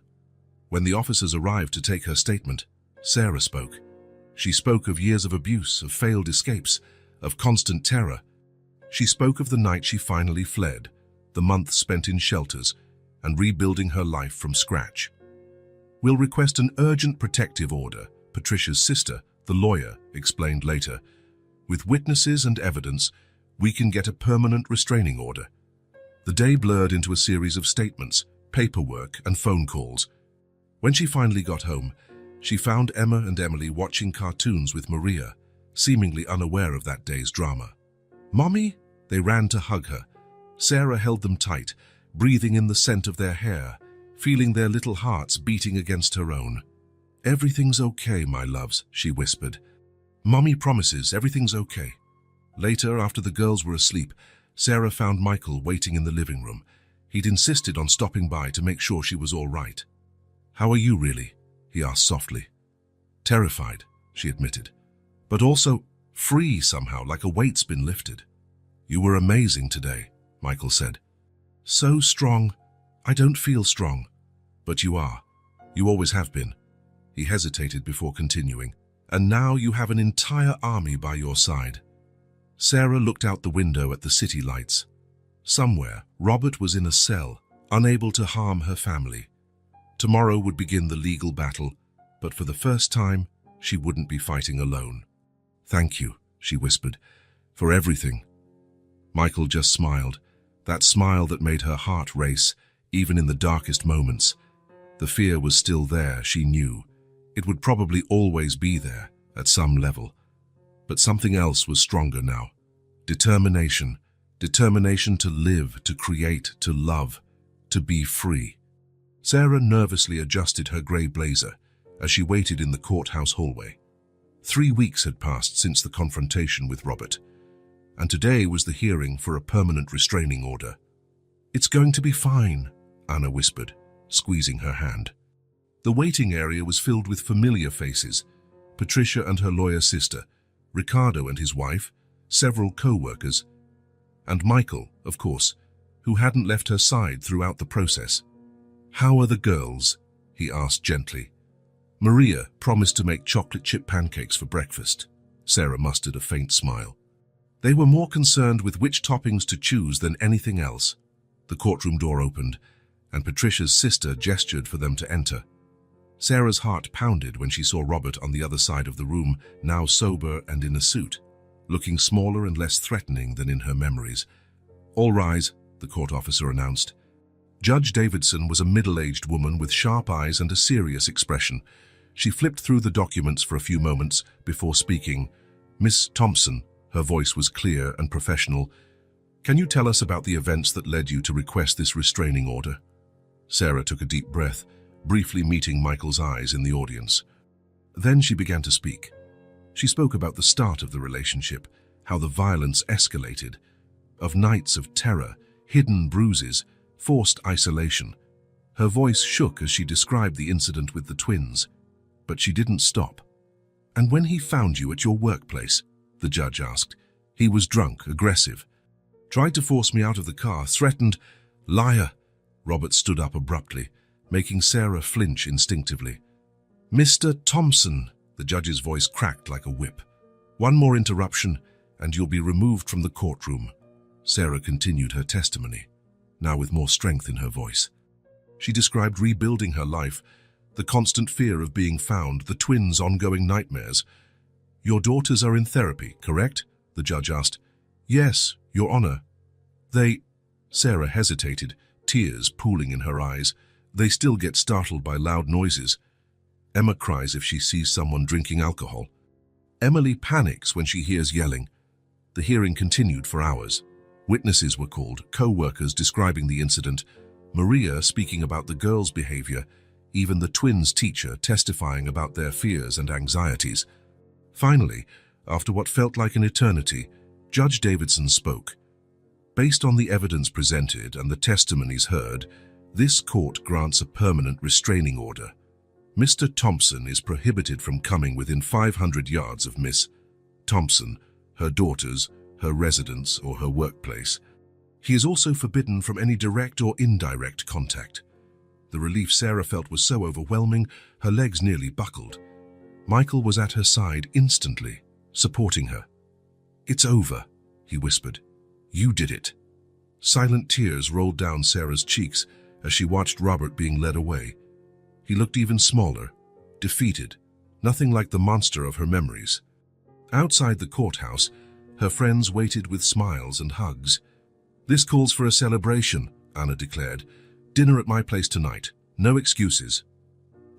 When the officers arrived to take her statement, Sarah spoke. She spoke of years of abuse, of failed escapes, of constant terror. She spoke of the night she finally fled, the months spent in shelters, and rebuilding her life from scratch. We'll request an urgent protective order, Patricia's sister, the lawyer, explained later. With witnesses and evidence, we can get a permanent restraining order. The day blurred into a series of statements, paperwork, and phone calls. When she finally got home, she found Emma and Emily watching cartoons with Maria, seemingly unaware of that day's drama. Mommy? They ran to hug her. Sarah held them tight, breathing in the scent of their hair, feeling their little hearts beating against her own. Everything's okay, my loves, she whispered. Mommy promises everything's okay. Later, after the girls were asleep, Sarah found Michael waiting in the living room. He'd insisted on stopping by to make sure she was all right. How are you really? He asked softly. Terrified, she admitted, but also free somehow, like a weight's been lifted. You were amazing today, Michael said. So strong. I don't feel strong. But you are. You always have been. He hesitated before continuing. And now you have an entire army by your side. Sarah looked out the window at the city lights. Somewhere, Robert was in a cell, unable to harm her family. Tomorrow would begin the legal battle, but for the first time, she wouldn't be fighting alone. Thank you, she whispered, for everything. Michael just smiled, that smile that made her heart race, even in the darkest moments. The fear was still there, she knew. It would probably always be there, at some level. But something else was stronger now. Determination. Determination to live, to create, to love, to be free. Sarah nervously adjusted her grey blazer as she waited in the courthouse hallway. 3 weeks had passed since the confrontation with Robert, and today was the hearing for a permanent restraining order. It's going to be fine, Anna whispered, squeezing her hand. The waiting area was filled with familiar faces, Patricia and her lawyer sister, Ricardo and his wife, several co-workers, and Michael, of course, who hadn't left her side throughout the process. How are the girls? He asked gently. Maria promised to make chocolate chip pancakes for breakfast. Sarah mustered a faint smile. They were more concerned with which toppings to choose than anything else. The courtroom door opened, and Patricia's sister gestured for them to enter. Sarah's heart pounded when she saw Robert on the other side of the room, now sober and in a suit, looking smaller and less threatening than in her memories. All rise, the court officer announced. Judge Davidson was a middle-aged woman with sharp eyes and a serious expression. She flipped through the documents for a few moments before speaking. Miss Thompson, her voice was clear and professional. Can you tell us about the events that led you to request this restraining order? Sarah took a deep breath, briefly meeting Michael's eyes in the audience. Then she began to speak. She spoke about the start of the relationship, how the violence escalated, of nights of terror, hidden bruises, forced isolation. Her voice shook as she described the incident with the twins, but she didn't stop. And when he found you at your workplace, the judge asked, he was drunk, aggressive, tried to force me out of the car, threatened, liar. Robert stood up abruptly, making Sarah flinch instinctively. Mr. Thompson, the judge's voice cracked like a whip. One more interruption, and you'll be removed from the courtroom. Sarah continued her testimony. now with more strength in her voice. She described rebuilding her life, the constant fear of being found, the twins' ongoing nightmares. "Your daughters are in therapy, correct?" the judge asked. "Yes, Your Honor." Sarah hesitated, tears pooling in her eyes. "They still get startled by loud noises. Emma cries if she sees someone drinking alcohol. Emily panics when she hears yelling." The hearing continued for hours. Witnesses were called, co-workers describing the incident, Maria speaking about the girls' behavior, even the twins' teacher testifying about their fears and anxieties. Finally, after what felt like an eternity, Judge Davidson spoke. "Based on the evidence presented and the testimonies heard, this court grants a permanent restraining order. Mr. Thompson is prohibited from coming within 500 yards of Miss Thompson, her daughters, her residence, or her workplace. He is also forbidden from any direct or indirect contact." The relief Sarah felt was so overwhelming, her legs nearly buckled. Michael was at her side instantly, supporting her. "It's over," he whispered. "You did it." Silent tears rolled down Sarah's cheeks as she watched Robert being led away. He looked even smaller, defeated, nothing like the monster of her memories. Outside the courthouse, her friends waited with smiles and hugs. "This calls for a celebration," Anna declared. "Dinner at my place tonight. No excuses."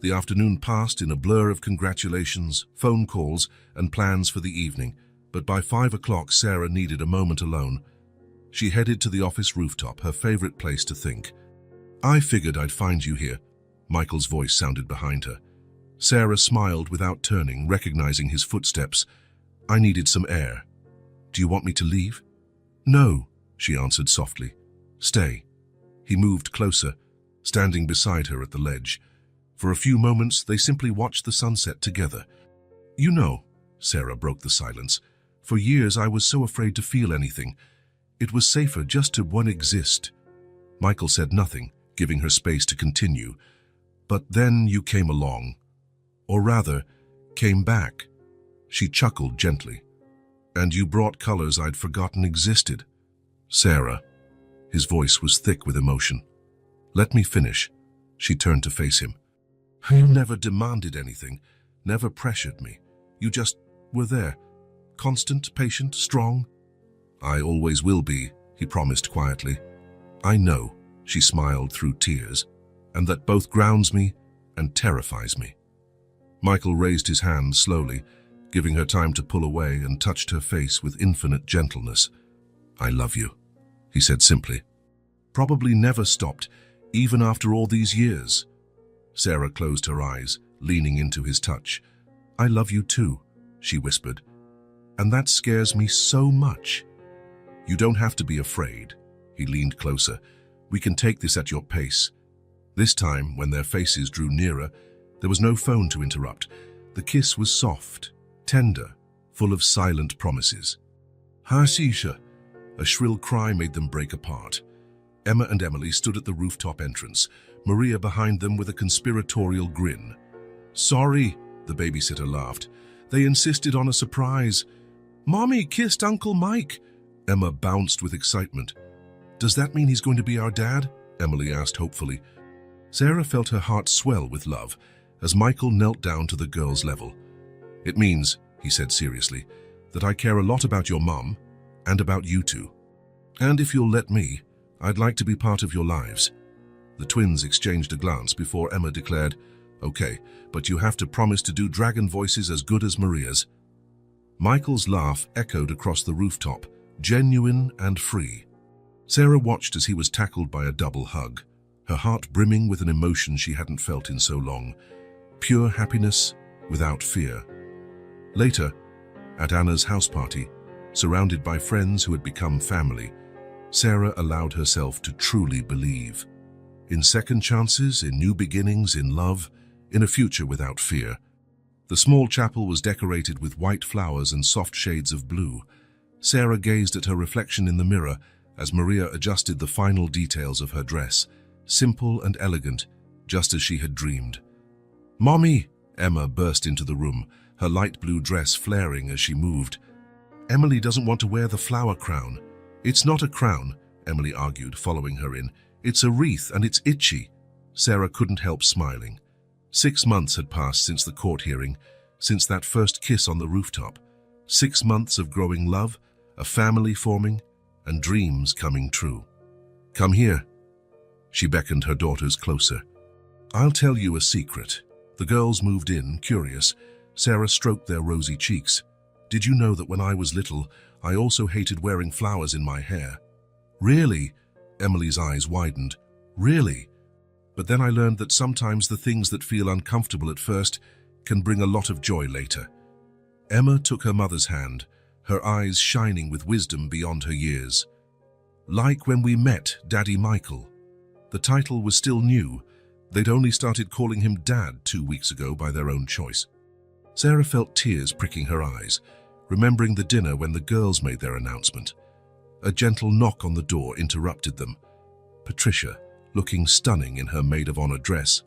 The afternoon passed in a blur of congratulations, phone calls, and plans for the evening, but by 5 o'clock Sarah needed a moment alone. She headed to the office rooftop, her favorite place to think. "I figured I'd find you here," Michael's voice sounded behind her. Sarah smiled without turning, recognizing his footsteps. "I needed some air. Do you want me to leave?" "No," she answered softly. "Stay." He moved closer, standing beside her at the ledge. For a few moments, they simply watched the sunset together. "You know," Sarah broke the silence, "for years I was so afraid to feel anything. It was safer just to exist." Michael said nothing, giving her space to continue. "But then you came along. Or rather, came back." She chuckled gently. "And you brought colors I'd forgotten existed." "Sarah." His voice was thick with emotion. "Let me finish." She turned to face him. "You never demanded anything, never pressured me. You just were there. Constant, patient, strong." "I always will be," he promised quietly. "I know," she smiled through tears, "and that both grounds me and terrifies me." Michael raised his hand slowly, giving her time to pull away, and touched her face with infinite gentleness. "I love you," he said simply. "Probably never stopped, even after all these years." Sarah closed her eyes, leaning into his touch. "I love you too," she whispered. "And that scares me so much." "You don't have to be afraid." He leaned closer. "We can take this at your pace." This time, when their faces drew nearer, there was no phone to interrupt. The kiss was soft, tender, full of silent promises. "Hasisha!" A shrill cry made them break apart. Emma and Emily stood at the rooftop entrance, Maria behind them with a conspiratorial grin. "Sorry," the babysitter laughed. "They insisted on a surprise." "Mommy kissed Uncle Mike!" Emma bounced with excitement. "Does that mean he's going to be our dad?" Emily asked hopefully. Sarah felt her heart swell with love as Michael knelt down to the girl's level. "It means," he said seriously, "that I care a lot about your mom and about you two. And if you'll let me, I'd like to be part of your lives." The twins exchanged a glance before Emma declared, "Okay, but you have to promise to do dragon voices as good as Maria's." Michael's laugh echoed across the rooftop, genuine and free. Sarah watched as he was tackled by a double hug, her heart brimming with an emotion she hadn't felt in so long. Pure happiness without fear. Later, at Anna's house party, surrounded by friends who had become family, Sarah allowed herself to truly believe. In second chances, in new beginnings, in love, in a future without fear. The small chapel was decorated with white flowers and soft shades of blue. Sarah gazed at her reflection in the mirror as Maria adjusted the final details of her dress, simple and elegant, just as she had dreamed. "Mommy!" Emma burst into the room, her light blue dress flaring as she moved. "Emily doesn't want to wear the flower crown." "It's not a crown," Emily argued, following her in. "It's a wreath and it's itchy." Sarah couldn't help smiling. 6 months had passed since the court hearing, since that first kiss on the rooftop. 6 months of growing love, a family forming, and dreams coming true. "Come here." She beckoned her daughters closer. "I'll tell you a secret." The girls moved in, curious. Sarah stroked their rosy cheeks. "Did you know that when I was little, I also hated wearing flowers in my hair?" "Really?" Emily's eyes widened. "Really? But then I learned that sometimes the things that feel uncomfortable at first can bring a lot of joy later." Emma took her mother's hand, her eyes shining with wisdom beyond her years. "Like when we met Daddy Michael." The title was still new. They'd only started calling him Dad 2 weeks ago by their own choice. Sarah felt tears pricking her eyes, remembering the dinner when the girls made their announcement. A gentle knock on the door interrupted them. Patricia, looking stunning in her maid-of-honor dress,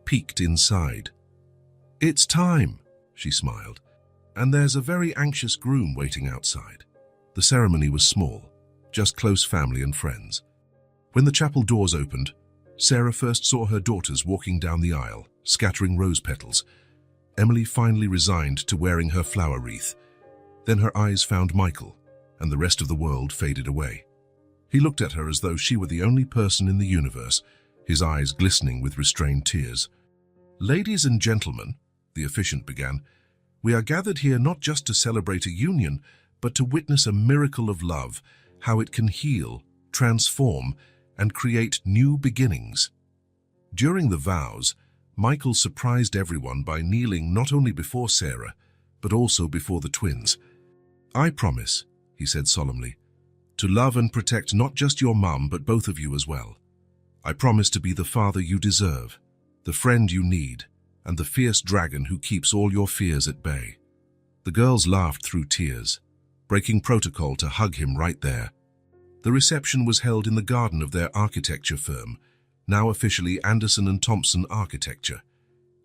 peeked inside. "It's time," she smiled, "and there's a very anxious groom waiting outside." The ceremony was small, just close family and friends. When the chapel doors opened, Sarah first saw her daughters walking down the aisle, scattering rose petals. Emily finally resigned to wearing her flower wreath. Then her eyes found Michael, and the rest of the world faded away. He looked at her as though she were the only person in the universe, his eyes glistening with restrained tears. "Ladies and gentlemen," the officiant began, "we are gathered here not just to celebrate a union, but to witness a miracle of love, how it can heal, transform, and create new beginnings." During the vows, Michael surprised everyone by kneeling not only before Sarah, but also before the twins. "I promise," he said solemnly, "to love and protect not just your mum, but both of you as well. I promise to be the father you deserve, the friend you need, and the fierce dragon who keeps all your fears at bay." The girls laughed through tears, breaking protocol to hug him right there. The reception was held in the garden of their architecture firm, now officially Anderson and Thompson Architecture.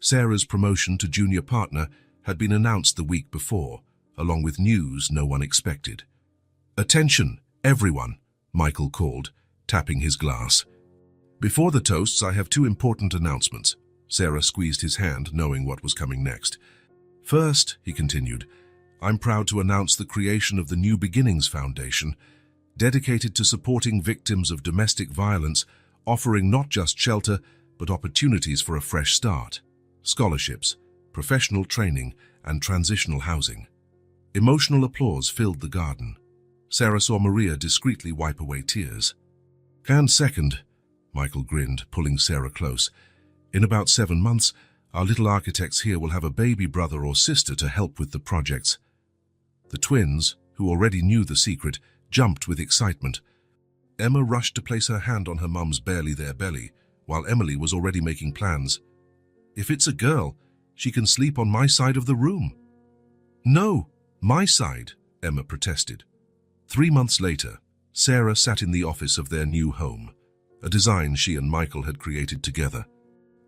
Sarah's promotion to junior partner had been announced the week before, along with news no one expected. "Attention, everyone," Michael called, tapping his glass. "Before the toasts, I have 2 important announcements." Sarah squeezed his hand, knowing what was coming next. "First," he continued, "I'm proud to announce the creation of the New Beginnings Foundation, dedicated to supporting victims of domestic violence, offering not just shelter, but opportunities for a fresh start, scholarships, professional training, and transitional housing." Emotional applause filled the garden. Sarah saw Maria discreetly wipe away tears. "And second," Michael grinned, pulling Sarah close, "in about 7 months, our little architects here will have a baby brother or sister to help with the projects." The twins, who already knew the secret, jumped with excitement. Emma rushed to place her hand on her mum's barely there belly, while Emily was already making plans. "If it's a girl, she can sleep on my side of the room." "No, my side," Emma protested. 3 months later, Sarah sat in the office of their new home, a design she and Michael had created together.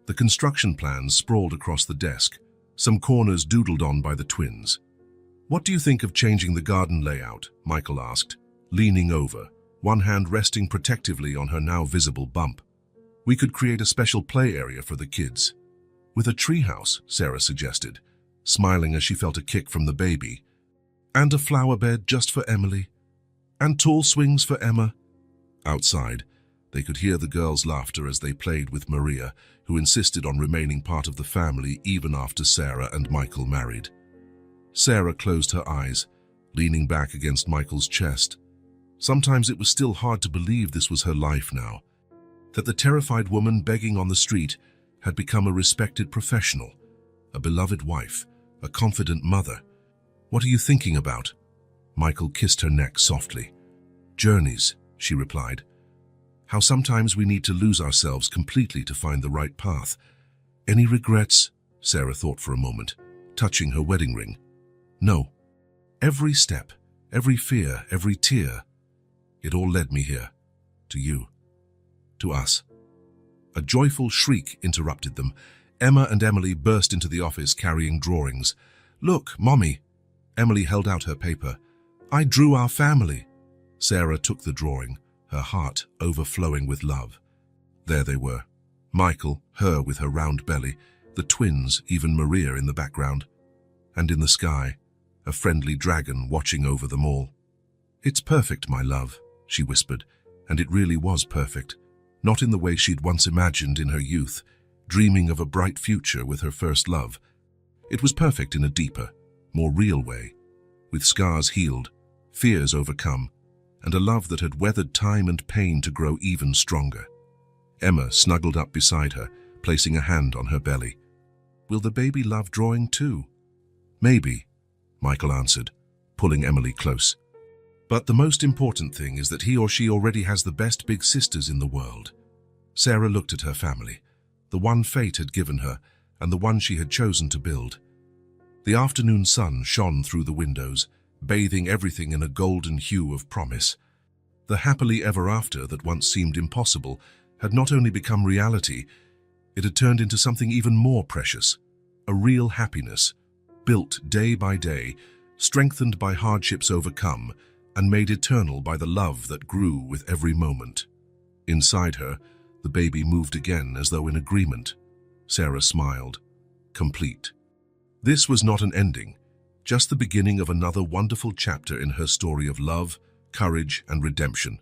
The construction plans sprawled across the desk, some corners doodled on by the twins. "What do you think of changing the garden layout?" Michael asked, leaning over, one hand resting protectively on her now visible bump. "We could create a special play area for the kids." "With a treehouse," Sarah suggested, smiling as she felt a kick from the baby. "And a flower bed just for Emily. And tall swings for Emma." Outside, they could hear the girls' laughter as they played with Maria, who insisted on remaining part of the family even after Sarah and Michael married. Sarah closed her eyes, leaning back against Michael's chest. Sometimes it was still hard to believe this was her life now, that the terrified woman begging on the street had become a respected professional, a beloved wife, a confident mother. "What are you thinking about?" Michael kissed her neck softly. "Journeys," she replied. "How sometimes we need to lose ourselves completely to find the right path." "Any regrets?" Sarah thought for a moment, touching her wedding ring. "No. Every step, every fear, every tear, it all led me here. To you. To us." A joyful shriek interrupted them. Emma and Emily burst into the office carrying drawings. "Look, Mommy." Emily held out her paper. "I drew our family." Sarah took the drawing, her heart overflowing with love. There they were. Michael, her with her round belly, the twins, even Maria in the background. And in the sky, a friendly dragon watching over them all. "It's perfect, my love," she whispered, and it really was perfect. Not in the way she'd once imagined in her youth, dreaming of a bright future with her first love. It was perfect in a deeper, more real way, with scars healed, fears overcome, and a love that had weathered time and pain to grow even stronger. Emma snuggled up beside her, placing a hand on her belly. "Will the baby love drawing too?" "Maybe," Michael answered, pulling Emily close. "But the most important thing is that he or she already has the best big sisters in the world." Sarah looked at her family, the one fate had given her and the one she had chosen to build. The afternoon sun shone through the windows, bathing everything in a golden hue of promise. The happily ever after that once seemed impossible had not only become reality, it had turned into something even more precious, a real happiness, built day by day, strengthened by hardships overcome, and made eternal by the love that grew with every moment. Inside her, the baby moved again as though in agreement. Sarah smiled, complete. This was not an ending, just the beginning of another wonderful chapter in her story of love, courage, and redemption.